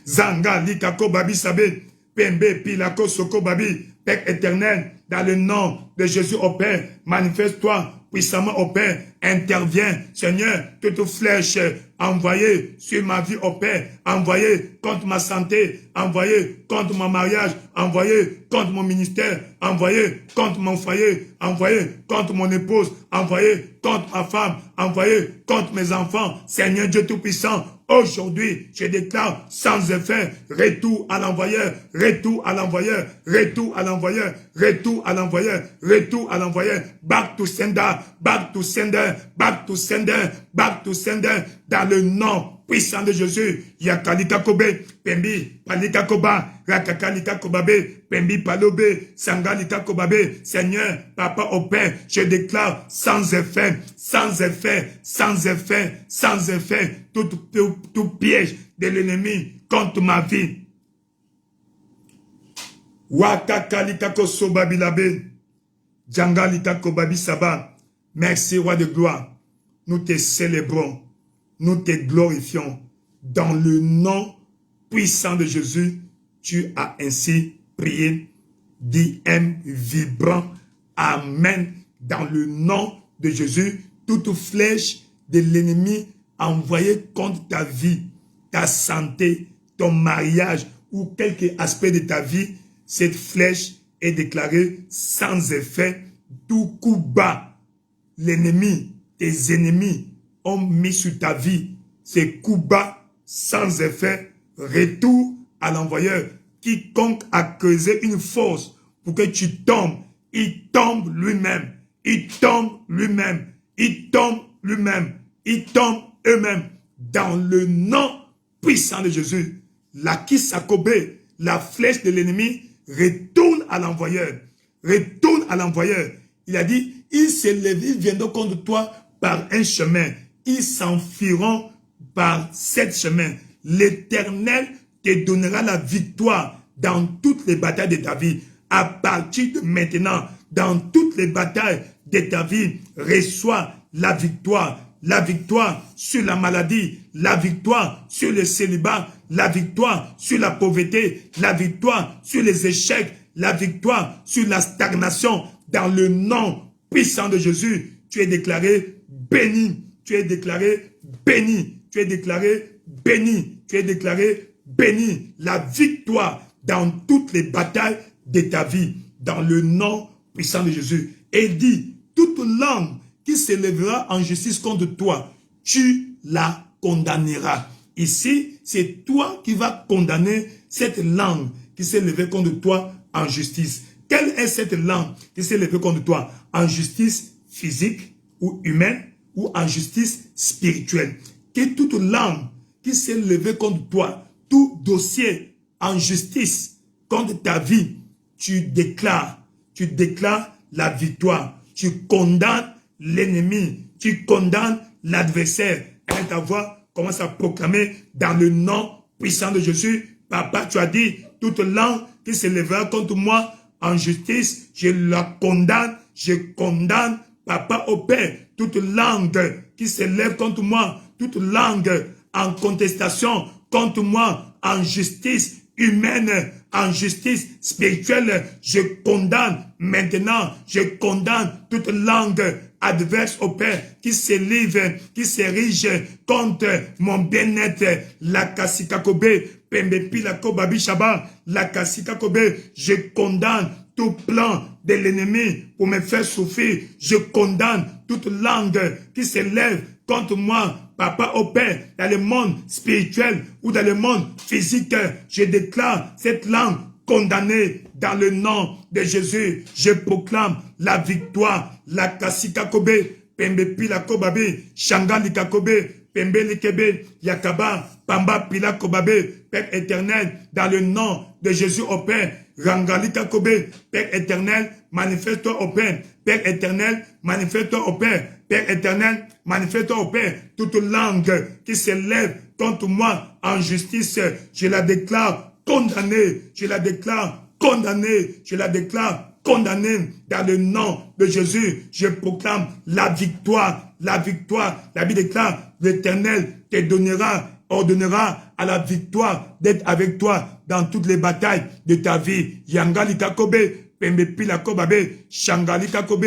Zangalika Kobabi Sabe, Pembe Pila Kosoko Babi, Père éternel, dans le nom de Jésus au Père, manifeste-toi puissamment au Père, interviens, Seigneur, toute flèche envoyée sur ma vie au Père, envoyée contre ma santé, envoyée contre mon mariage, envoyée contre mon ministère, envoyée contre mon foyer, envoyée contre mon épouse, envoyée contre ma femme, envoyée contre mes enfants, Seigneur Dieu Tout-Puissant, aujourd'hui, je déclare sans effet, retour à l'envoyeur, retour à l'envoyeur, retour à l'envoyeur, retour à l'envoyeur, retour à l'envoyeur, back to sender, back to sender, back to sender, back to sender, dans le nom puissant de Jésus. Yakalika Kobe, Pembi, Palika Koba, Rakakalika Kobabe, Pembi Palobe, Sangalika Kobabe, Seigneur, Papa au Père, je déclare sans effet, tout piège de l'ennemi contre ma vie. Wakakalika Kosobabilabe, Djangalika Kobabi Saba, merci roi de gloire, nous te célébrons, nous te glorifions, dans le nom puissant de Jésus, tu as ainsi prié, dis vibrant, amen, dans le nom de Jésus, toute flèche de l'ennemi envoyée contre ta vie, ta santé, ton mariage ou quelque aspect de ta vie, cette flèche est déclarée sans effet, tout coup bas. L'ennemi, tes ennemis ont mis sur ta vie ces coups bas sans effet, retour à l'envoyeur. Quiconque a creusé une fosse pour que tu tombes, il tombe lui-même, il tombe lui-même, il tombe lui-même, il tombe eux-mêmes. Dans le nom puissant de Jésus, la Kisakobe, la flèche de l'ennemi, retourne à l'envoyeur. Retourne à l'envoyeur. Il a dit, ils viendront contre toi par un chemin. Ils s'enfuiront par sept chemins. L'Éternel te donnera la victoire dans toutes les batailles de ta vie. À partir de maintenant, dans toutes les batailles de ta vie, reçois la victoire. la victoire sur la maladie, la victoire sur le célibat, la victoire sur la pauvreté, la victoire sur les échecs, la victoire sur la stagnation. Dans le nom puissant de Jésus, tu es déclaré béni, tu es déclaré béni, tu es déclaré béni, tu es déclaré béni. La victoire dans toutes les batailles de ta vie, dans le nom puissant de Jésus. Et dit, toute langue qui s'élèvera en justice contre toi, tu la condamneras. Ici, c'est toi qui vas condamner cette langue qui s'est levée contre toi en justice. Quelle est cette langue qui s'est levée contre toi? En justice physique ou humaine ou en justice spirituelle. Que toute langue qui s'est levée contre toi, tout dossier en justice contre ta vie, tu déclares la victoire. Tu condamnes l'ennemi, tu condamnes l'adversaire. Et ta voix commence à proclamer dans le nom puissant de Jésus. Papa, tu as dit, toute langue qui s'élèvera contre moi en justice, je la condamne, je condamne, Papa au Père, toute langue qui s'élève contre moi, toute langue en contestation contre moi, en justice humaine, en justice spirituelle, je condamne maintenant, je condamne toute langue adverse au Père qui s'élève, qui s'érige contre mon bien-être, la Kasikakobe, Pembepi la Kobabi Shaba, la Kasikakobe, je condamne tout plan de l'ennemi pour me faire souffrir, je condamne toute langue qui s'élève contre moi, Papa au Père, dans le monde spirituel ou dans le monde physique, je déclare cette langue condamnée dans le nom de Jésus. Je proclame la victoire, la Kasika Kobe, Pembe Pila Kobabe, Shangali Kakobe, Pembe Likebe, Yakaba, Pamba Pila Kobabe, Père éternel, dans le nom de Jésus au Père, Rangali Kakobe, Père éternel, manifeste-toi au Père, Père éternel, manifeste-toi au Père, Père éternel, manifeste-toi au Père, toute langue qui s'élève contre moi en justice, je la déclare condamnée, je la déclare condamnée, je la déclare condamnée dans le nom de Jésus. Je proclame la victoire, la victoire. La Bible déclare, l'Éternel te donnera, ordonnera à la victoire d'être avec toi dans toutes les batailles de ta vie. Yangali Kakobe, Pembe Pila Kobabe, Shangali Kakobe,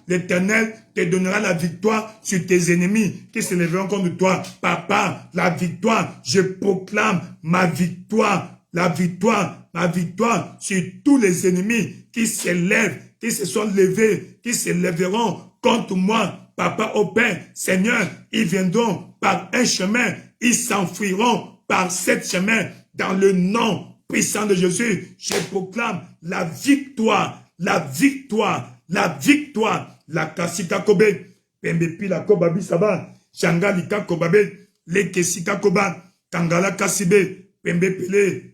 l'Éternel te donnera la victoire sur tes ennemis qui se lèveront contre toi. Papa, la victoire, je proclame ma victoire, la victoire, ma victoire sur tous les ennemis qui s'élèvent, qui se sont levés, qui se lèveront contre moi. Papa, au Père, Seigneur, ils viendront par un chemin, ils s'enfuiront par sept chemins. Dans le nom puissant de Jésus, je proclame la victoire, la victoire, la victoire, la Kasika Kobe, Pembepi la Kobabi Saba, Shangalika Kobabe, le Kesika Koba, Kangala Kasibe, Pembe Pele,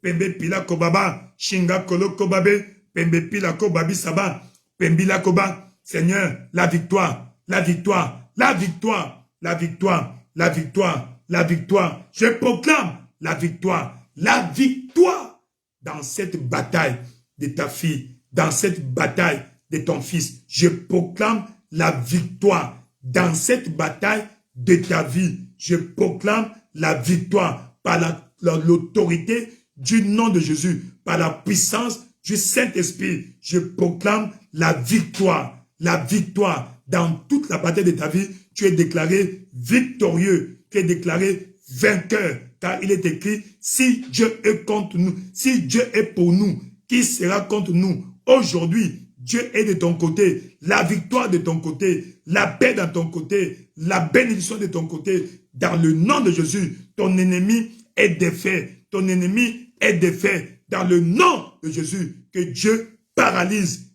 Pembe Pila Kobaba, Shinga Kolo Kobabe, Pembepi la Kobabi Saba, Pembila Koba, Seigneur, la victoire, la victoire, la victoire, la victoire, la victoire, la victoire. Je proclame la victoire dans cette bataille de ta fille, dans cette bataille de ton fils. Je proclame la victoire dans cette bataille de ta vie. Je proclame la victoire par l'autorité du nom de Jésus, par la puissance du Saint-Esprit. Je proclame la victoire dans toute la bataille de ta vie. Tu es déclaré victorieux, tu es déclaré vainqueur, car il est écrit, si Dieu est contre nous, si Dieu est pour nous, qui sera contre nous? Aujourd'hui, Dieu est de ton côté, la victoire de ton côté, la paix dans ton côté, la bénédiction de ton côté. Dans le nom de Jésus, ton ennemi est défait, ton ennemi est défait. Dans le nom de Jésus, que Dieu paralyse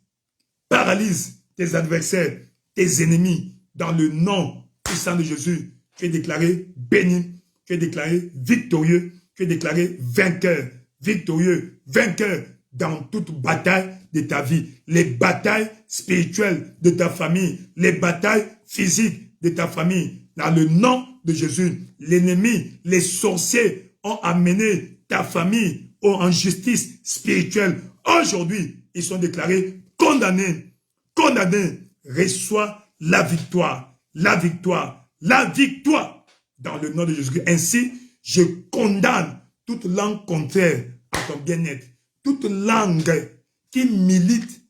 tes adversaires, tes ennemis. Dans le nom puissant de Jésus, tu es déclaré béni, tu es déclaré victorieux, tu es déclaré vainqueur, victorieux, vainqueur dans toute bataille de ta vie. Les batailles spirituelles de ta famille, les batailles physiques de ta famille. Dans le nom de Jésus, l'ennemi, les sorciers ont amené ta famille en justice spirituelle. Aujourd'hui, ils sont déclarés condamnés. Condamnés. Reçois la victoire, la victoire, la victoire dans le nom de Jésus. Ainsi, je condamne toute langue contraire à ton bien-être, toute langue qui milite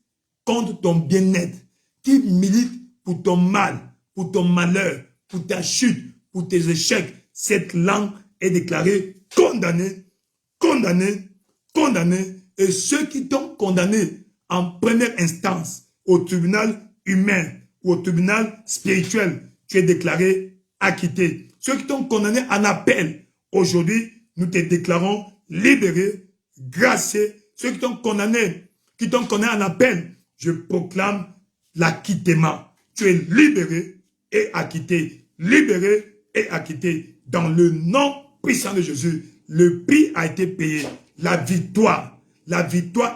contre ton bien-être, qui milite pour ton mal, pour ton malheur, pour ta chute, pour tes échecs. Cette langue est déclarée condamnée, condamnée, condamnée. Et ceux qui t'ont condamné en première instance au tribunal humain ou au tribunal spirituel, tu es déclaré acquitté. Ceux qui t'ont condamné en appel, aujourd'hui, nous te déclarons libéré, gracié. Ceux qui t'ont condamné en appel, je proclame l'acquittement. Tu es libéré et acquitté. Libéré et acquitté. Dans le nom puissant de Jésus, le prix a été payé. La victoire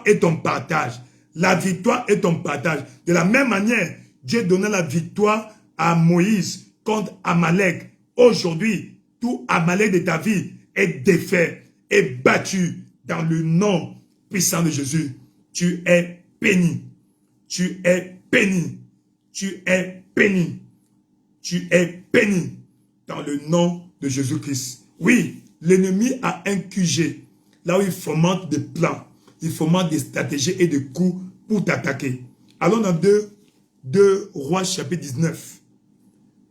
est ton partage. La victoire est ton partage. De la même manière, Dieu donna la victoire à Moïse contre Amalek. Aujourd'hui, tout Amalek de ta vie est défait, est battu dans le nom puissant de Jésus. Tu es béni. Tu es béni. Tu es béni. Tu es béni dans le nom de Jésus-Christ. Oui, l'ennemi a un QG, là où il fomente des plans, il fomente des stratégies et des coups pour t'attaquer. Allons dans 2 Rois chapitre 19.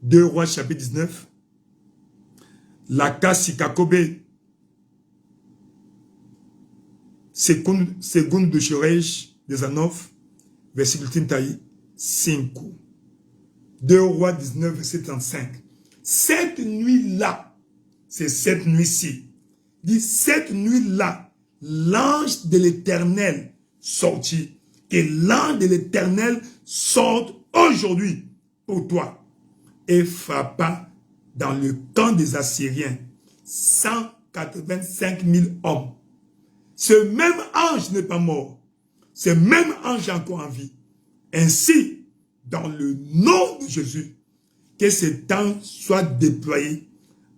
2 Rois chapitre 19. Laka Sikakobe, seconde de Shoresh des Anof, verset 5. 2 Rois 19, verset 35. Cette nuit-là, c'est cette nuit-ci, dit cette nuit-là, l'ange de l'Éternel sortit. Que l'ange de l'Éternel sorte aujourd'hui pour toi et frappa dans le camp des Assyriens 185 000 hommes. Ce même ange n'est pas mort. Ce même ange est encore en vie. Ainsi, dans le nom de Jésus, que cet ange soit déployé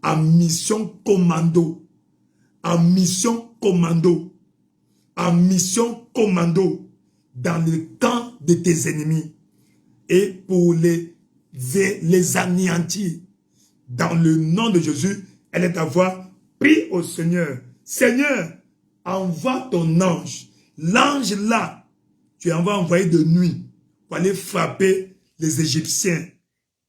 en mission commando, en mission commando, en mission commando dans le camp de tes ennemis et pour les anéantir. Dans le nom de Jésus, elle est à voir. Prie au Seigneur. Seigneur, envoie ton ange. L'ange là, tu en vas envoyer de nuit pour aller frapper les Égyptiens,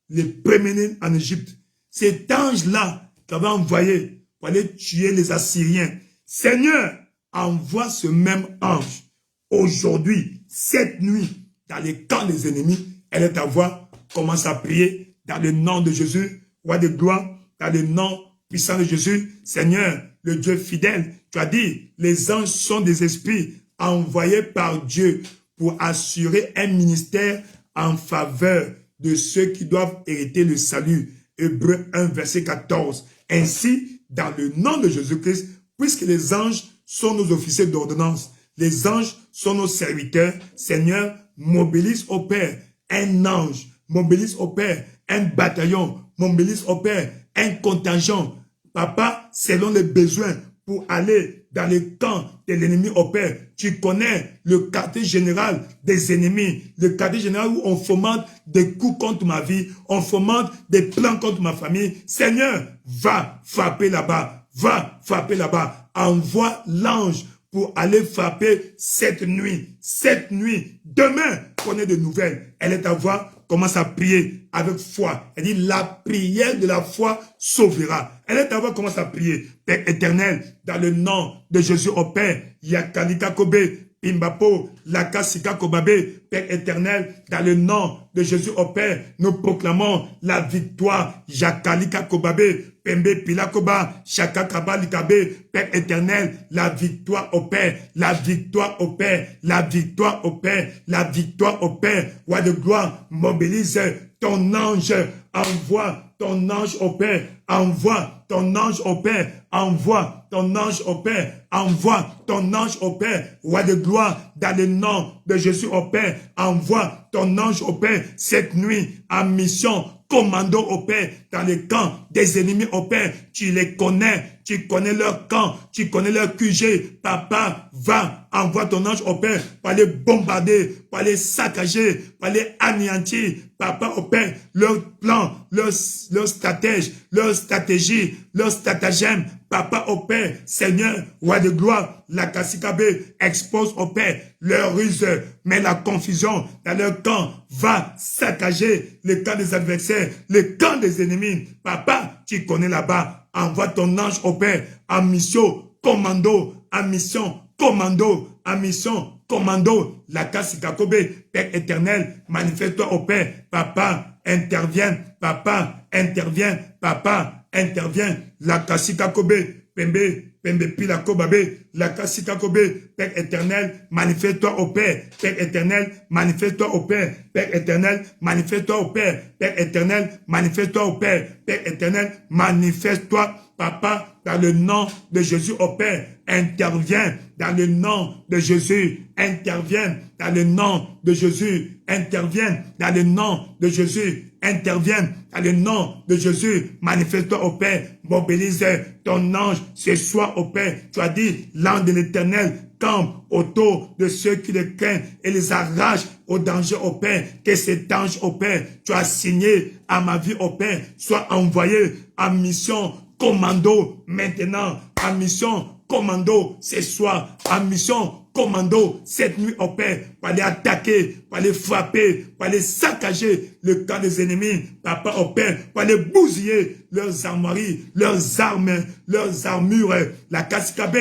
les prémenés en Égypte. Cet ange-là, tu vas envoyer pour aller tuer les Assyriens. Seigneur, envoie ce même ange aujourd'hui, cette nuit, dans les camps des ennemis. Elle est à voir. Commence à prier dans le nom de Jésus, roi de gloire, dans le nom puissant de Jésus. Seigneur, le Dieu fidèle, tu as dit, les anges sont des esprits envoyés par Dieu pour assurer un ministère en faveur de ceux qui doivent hériter le salut. Hébreux 1, verset 14. Ainsi, dans le nom de Jésus-Christ, puisque les anges sont nos officiers d'ordonnance, les anges sont nos serviteurs, Seigneur, mobilise au Père un ange, mobilise au Père un bataillon, mobilise au Père un contingent, Papa, selon les besoins, pour aller dans les camps de l'ennemi au Père. Tu connais le quartier général des ennemis, le quartier général où on fomente des coups contre ma vie, on fomente des plans contre ma famille. Seigneur, va frapper là-bas, va frapper là-bas. Envoie l'ange pour aller frapper cette nuit. Cette nuit, demain, prenez de nouvelles. Elle est à voir, commence à prier avec foi. Elle dit, la prière de la foi sauvera. Elle est à voir, commence à prier. Père éternel, dans le nom de Jésus au Père, Yakalika Kobe, Pimbapo, Lakasika Kobabe, Père éternel, dans le nom de Jésus au Père, nous proclamons la victoire. Yakalika Kobabe, Pembe Pilakoba, Shaka Kabalikabe, Père éternel, la victoire au Père, la victoire au Père, la victoire au Père, la victoire au Père. Roi de gloire, mobilise ton ange, envoie ton ange au Père, envoie ton ange au Père, envoie ton ange au Père, envoie ton ange au Père, roi de gloire, dans le nom de Jésus au Père, envoie ton ange au Père, cette nuit, en mission commando, oh Père, dans les camps des ennemis, oh Père. Tu les connais, tu connais leur camp, tu connais leur QG. Papa, va, envoie ton ange, oh Père, pour les bombarder, pour les saccager, pour les anéantir. Papa, oh Père, leur plan, leur stratège, leur stratégie, leur stratagème. Papa, oh Père, Seigneur, roi de gloire, la Kassikabe expose, oh Père, leur ruse, mais la confusion dans leur camp va saccager le camp des adversaires, le camp des ennemis. Papa, tu connais là-bas, envoie ton ange, oh Père, en mission commando, en mission commando, en mission commando, la Kassikabe, Père éternel, manifeste-toi, oh Père. Papa, intervient, papa, intervient, papa, intervient, la Kasika Kobe, Pembe Pila Kobabe, la Kasika Kobe, Père éternel, manifeste-toi au Père, Père éternel, manifeste-toi au Père, Père éternel, manifeste-toi au Père, Père éternel, manifeste-toi au Père, Père éternel, manifeste-toi, Papa, dans le nom de Jésus au Père, intervient dans le nom de Jésus, intervient dans le nom de Jésus, intervient dans le nom de Jésus, intervient dans le nom de Jésus, manifeste-toi au Père, mobilise ton ange ce soir au Père. Tu as dit, l'ange de l'Éternel campe autour de ceux qui le craignent et les arrache au danger au Père. Que cet ange au Père, tu as signé à ma vie au Père, soit envoyé en mission commando maintenant, en mission commando ce soir, en mission commando cette nuit au Père, pour aller attaquer, pour aller frapper, pour aller saccager le camp des ennemis, Papa au Père, pour aller bousiller leurs armoiries, leurs armes, leurs armures, la Kassikabe,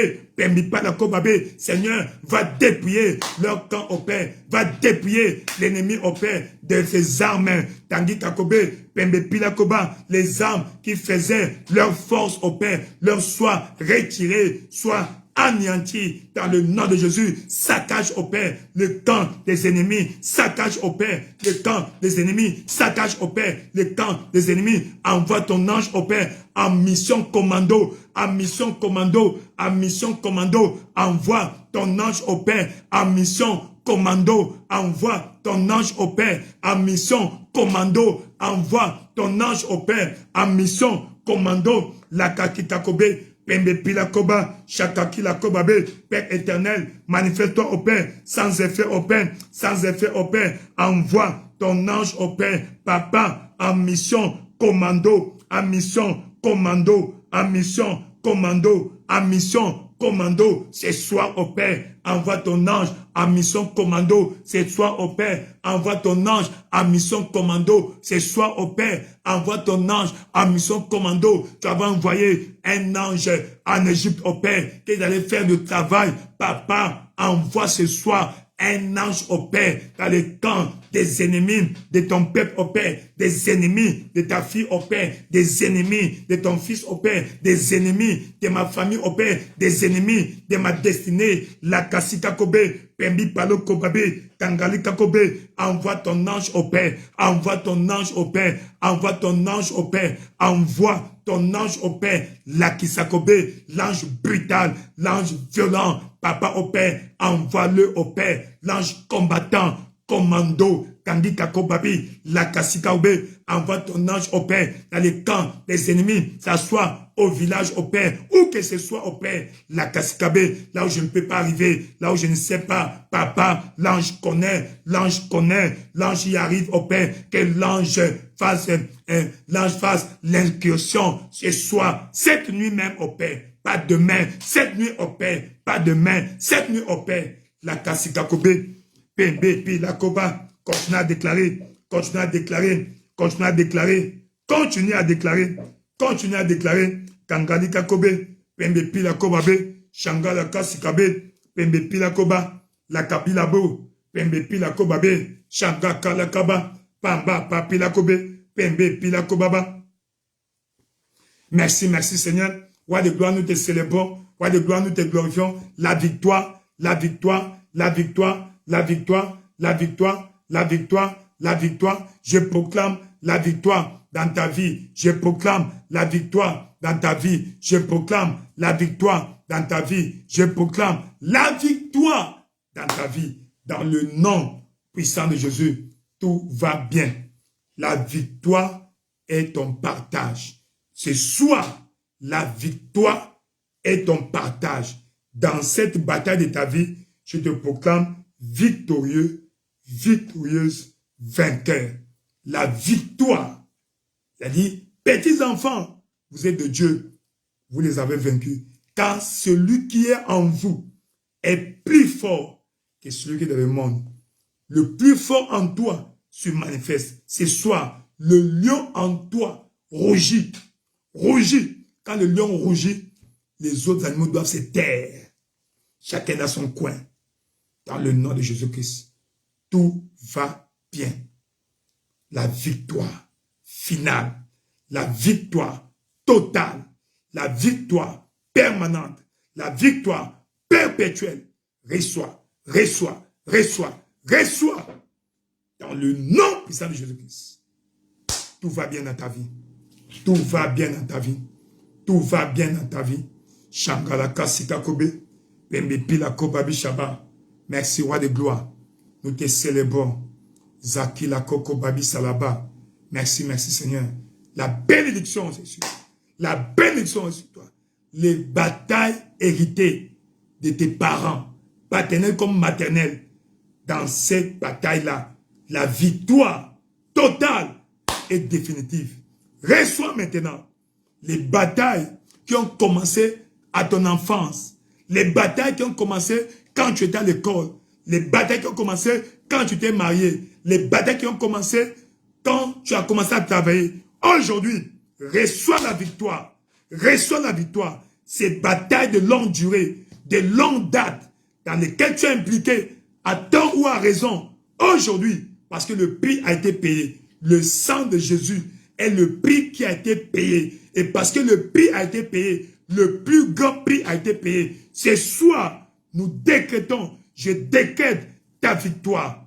Seigneur, va dépouiller leur camp au Père, va dépouiller l'ennemi au Père de ses armes, Tanguy Kakobe, Pembe Pilakoba, les armes qui faisaient leur force au Père, leur soit retirées, soit anéanti dans le nom de Jésus. Saccage au Père le camp des ennemis, saccage au Père le camp des ennemis, saccage au Père le camp des ennemis. Envoie ton ange au Père en mission commando, en mission commando, en mission commando. Envoie ton ange au Père en mission commando. Envoie ton ange au Père en mission commando. Envoie ton ange au Père en mission commando. La Kakitakobe, Pembe Pilakoba, Shakaki la Kobabe, Père éternel, manifeste-toi au Père, sans effet au Père, sans effet au Père. Envoie ton ange au Père, Papa, en mission commando, en mission commando, en mission commando, en mission commando, ce soir au Père, envoie ton ange en mission commando, ce soir au Père, envoie ton ange en mission commando, ce soir au Père, envoie ton ange en mission commando. Tu avais envoyé un ange en Égypte au Père, qui allait faire le travail. Papa, envoie ce soir un ange au Père dans le camp des ennemis de ton peuple au Père, des ennemis de ta fille au Père, des ennemis de ton fils au Père, des ennemis de ma famille au Père, des ennemis de ma destinée. La Kassika Kobe, Pembi Palo Kobabe, Tangali Kakobe, envoie ton ange au Père, envoie ton ange au Père, envoie ton ange au Père, envoie ton ange au Père, la Kisakobe, l'ange brutal, l'ange violent, Papa au Père, envoie-le au Père, l'ange combattant, commando, Kandi Kakobabi, la Kassikaoube, envoie ton ange au Père, dans les camps des ennemis, ça soit au village au Père, où que ce soit au Père, la Kassikabe, là où je ne peux pas arriver, là où je ne sais pas, Papa, l'ange connaît, l'ange y arrive au Père, que l'ange fasse l'incursion ce soir, cette nuit même au Père, pas demain, cette nuit au Père, pas demain, cette nuit au Père, la Kassikakobe, Pembe, Pilakoba, continue à déclarer, continue à déclarer, continue à déclarer, continue à déclarer, continue à déclarer, Kangali Kakobe, Pembe Pilakobabe, Shangala Kassikabe, Pembe Pilakoba, la Kabilabo, Pembe Pilakobabe, Shanga Kalakaba, Pamba Papilakobe, Pembe Pilakobaba. Merci, merci Seigneur. Roi de gloire, nous te célébrons. Roi de gloire, nous te glorifions. La victoire, la victoire, la victoire, la victoire, la victoire, la victoire, la victoire. Je proclame la victoire dans ta vie. Je proclame la victoire dans ta vie. Je proclame la victoire dans ta vie. Je proclame la victoire dans ta vie. Dans le nom puissant de Jésus, tout va bien. La victoire est ton partage. Ce soir, la victoire est ton partage. Dans cette bataille de ta vie, je te proclame victorieux, victorieuse, vainqueur. La victoire, c'est-à-dire, petits enfants, vous êtes de Dieu, vous les avez vaincus. Car celui qui est en vous est plus fort que celui qui est dans le monde. Le plus fort en toi se manifeste. Ce soir, le lion en toi rougit. Rougit. Quand le lion rougit, les autres animaux doivent se taire. Chacun a son coin. Dans le nom de Jésus-Christ, tout va bien. La victoire finale, la victoire totale, la victoire permanente, la victoire perpétuelle, reçoit, reçoit, reçoit, reçoit. Dans le nom puissant de Jésus-Christ. Tout va bien dans ta vie. Tout va bien dans ta vie. Tout va bien dans ta vie. Shangalaka Sitakobe. Pembepila Kobabi Shaba. Merci, roi de gloire. Nous te célébrons. Zakila Koko Babi Salaba. Merci, merci Seigneur. La bénédiction, c'est sûr. La bénédiction est sur toi. Les batailles héritées de tes parents, paternels comme maternels, dans cette bataille-là, la victoire totale et définitive. Reçois maintenant les batailles qui ont commencé à ton enfance, les batailles qui ont commencé quand tu étais à l'école, les batailles qui ont commencé quand tu t'es marié, les batailles qui ont commencé quand tu as commencé à travailler. Aujourd'hui, reçois la victoire. Reçois la victoire. Ces batailles de longue durée, de longue date, dans lesquelles tu es impliqué, à tort ou à raison, aujourd'hui, parce que le prix a été payé. Le sang de Jésus est le prix qui a été payé. Et parce que le prix a été payé, le plus grand prix a été payé. Ce soir, nous décrétons, je décrète ta victoire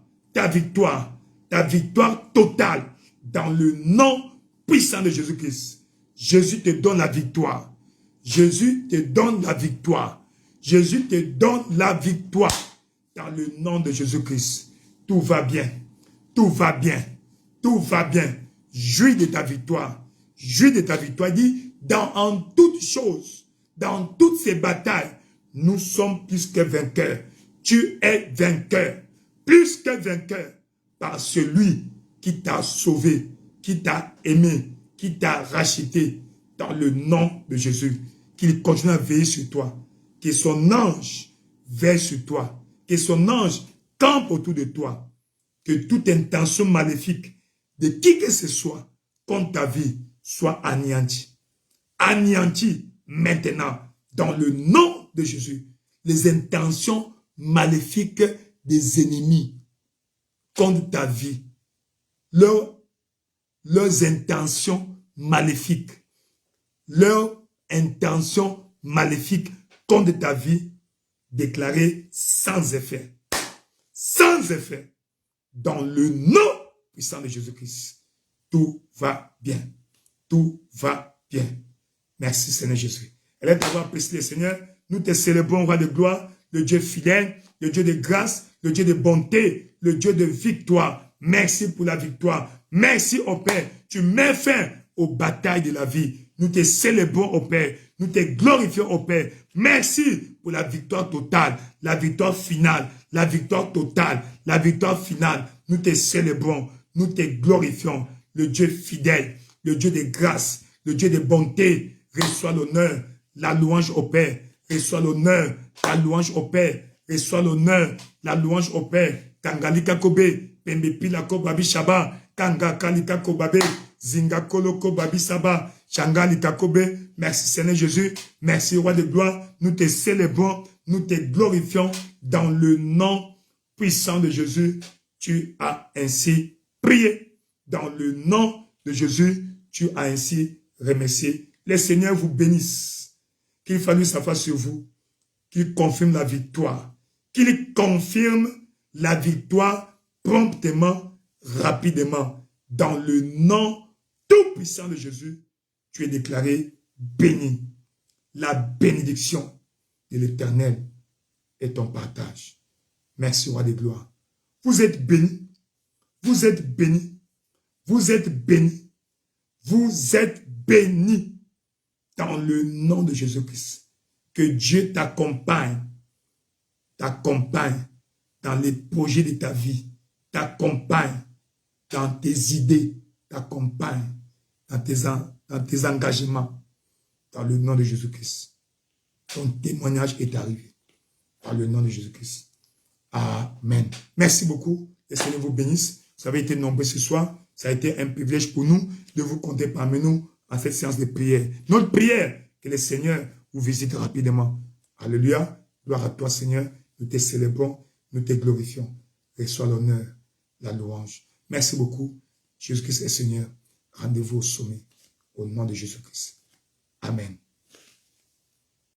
totale, dans le nom puissant de Jésus-Christ. Jésus te donne la victoire. Jésus te donne la victoire. Jésus te donne la victoire. Dans le nom de Jésus-Christ. Tout va bien. Tout va bien. Tout va bien. Jouis de ta victoire. Jouis de ta victoire. Dis, en toutes choses, dans toutes ces batailles, nous sommes plus que vainqueurs. Tu es vainqueur. Plus que vainqueur. Par celui qui t'a sauvé, qui t'a aimé, qui t'a racheté. Dans le nom de Jésus. Qu'il continue à veiller sur toi. Que son ange veille sur toi. Que son ange campe autour de toi. Que toute intention maléfique de qui que ce soit contre ta vie soit anéantie. Anéantie maintenant dans le nom de Jésus. Les intentions maléfiques des ennemis contre ta vie. Leurs intentions maléfiques. Leurs intentions maléfiques contre ta vie déclarées sans effet. Sans effet. Dans le nom puissant de Jésus-Christ. Tout va bien. Tout va bien. Merci Seigneur Jésus. Elle est d'avoir apprécié le Seigneur. Nous te célébrons, roi de gloire, le Dieu fidèle, le Dieu de grâce, le Dieu de bonté, le Dieu de victoire. Merci pour la victoire. Merci au Père. Tu mets fin aux batailles de la vie. Nous te célébrons au Père. Nous te glorifions au Père. Merci pour la victoire totale, la victoire finale, la victoire totale, la victoire finale. Nous te célébrons, nous te glorifions. Le Dieu fidèle, le Dieu de grâce, le Dieu de bonté. Reçois l'honneur, la louange au Père. Reçois l'honneur, la louange au Père. Reçois l'honneur, la louange au Père. Kangalika Kobe, Pembepila Kobabi Shaba, Kanga Kalika Kobabe, Zinga Koloko Babi Saba, Changalika Kobe. Merci Seigneur Jésus, merci roi de gloire. Nous te célébrons, nous te glorifions dans le nom puissant de Jésus. Tu as ainsi prié. Dans le nom de Jésus, tu as ainsi remercié. Le Seigneur vous bénisse. Qu'il fasse sa face sur vous. Qu'il confirme la victoire. Qu'il confirme la victoire promptement, rapidement. Dans le nom tout puissant de Jésus, tu es déclaré béni. La bénédiction de l'Éternel est ton partage. Merci, roi de gloire. Vous êtes bénis. Vous êtes bénis. Vous êtes bénis. Vous êtes bénis dans le nom de Jésus-Christ. Que Dieu t'accompagne dans les projets de ta vie, t'accompagne dans tes idées, t'accompagne dans tes engagements, dans le nom de Jésus-Christ. Ton témoignage est arrivé, dans le nom de Jésus-Christ. Amen. Merci beaucoup. Le Seigneur vous bénisse. Vous avez été nombreux ce soir. Ça a été un privilège pour nous de vous compter parmi nous à cette séance de prière. Notre prière, que le Seigneur vous visite rapidement. Alléluia. Gloire à toi, Seigneur. Nous te célébrons, nous te glorifions. Reçois l'honneur, la louange. Merci beaucoup. Jésus-Christ est Seigneur. Rendez-vous au sommet. Au nom de Jésus-Christ. Amen.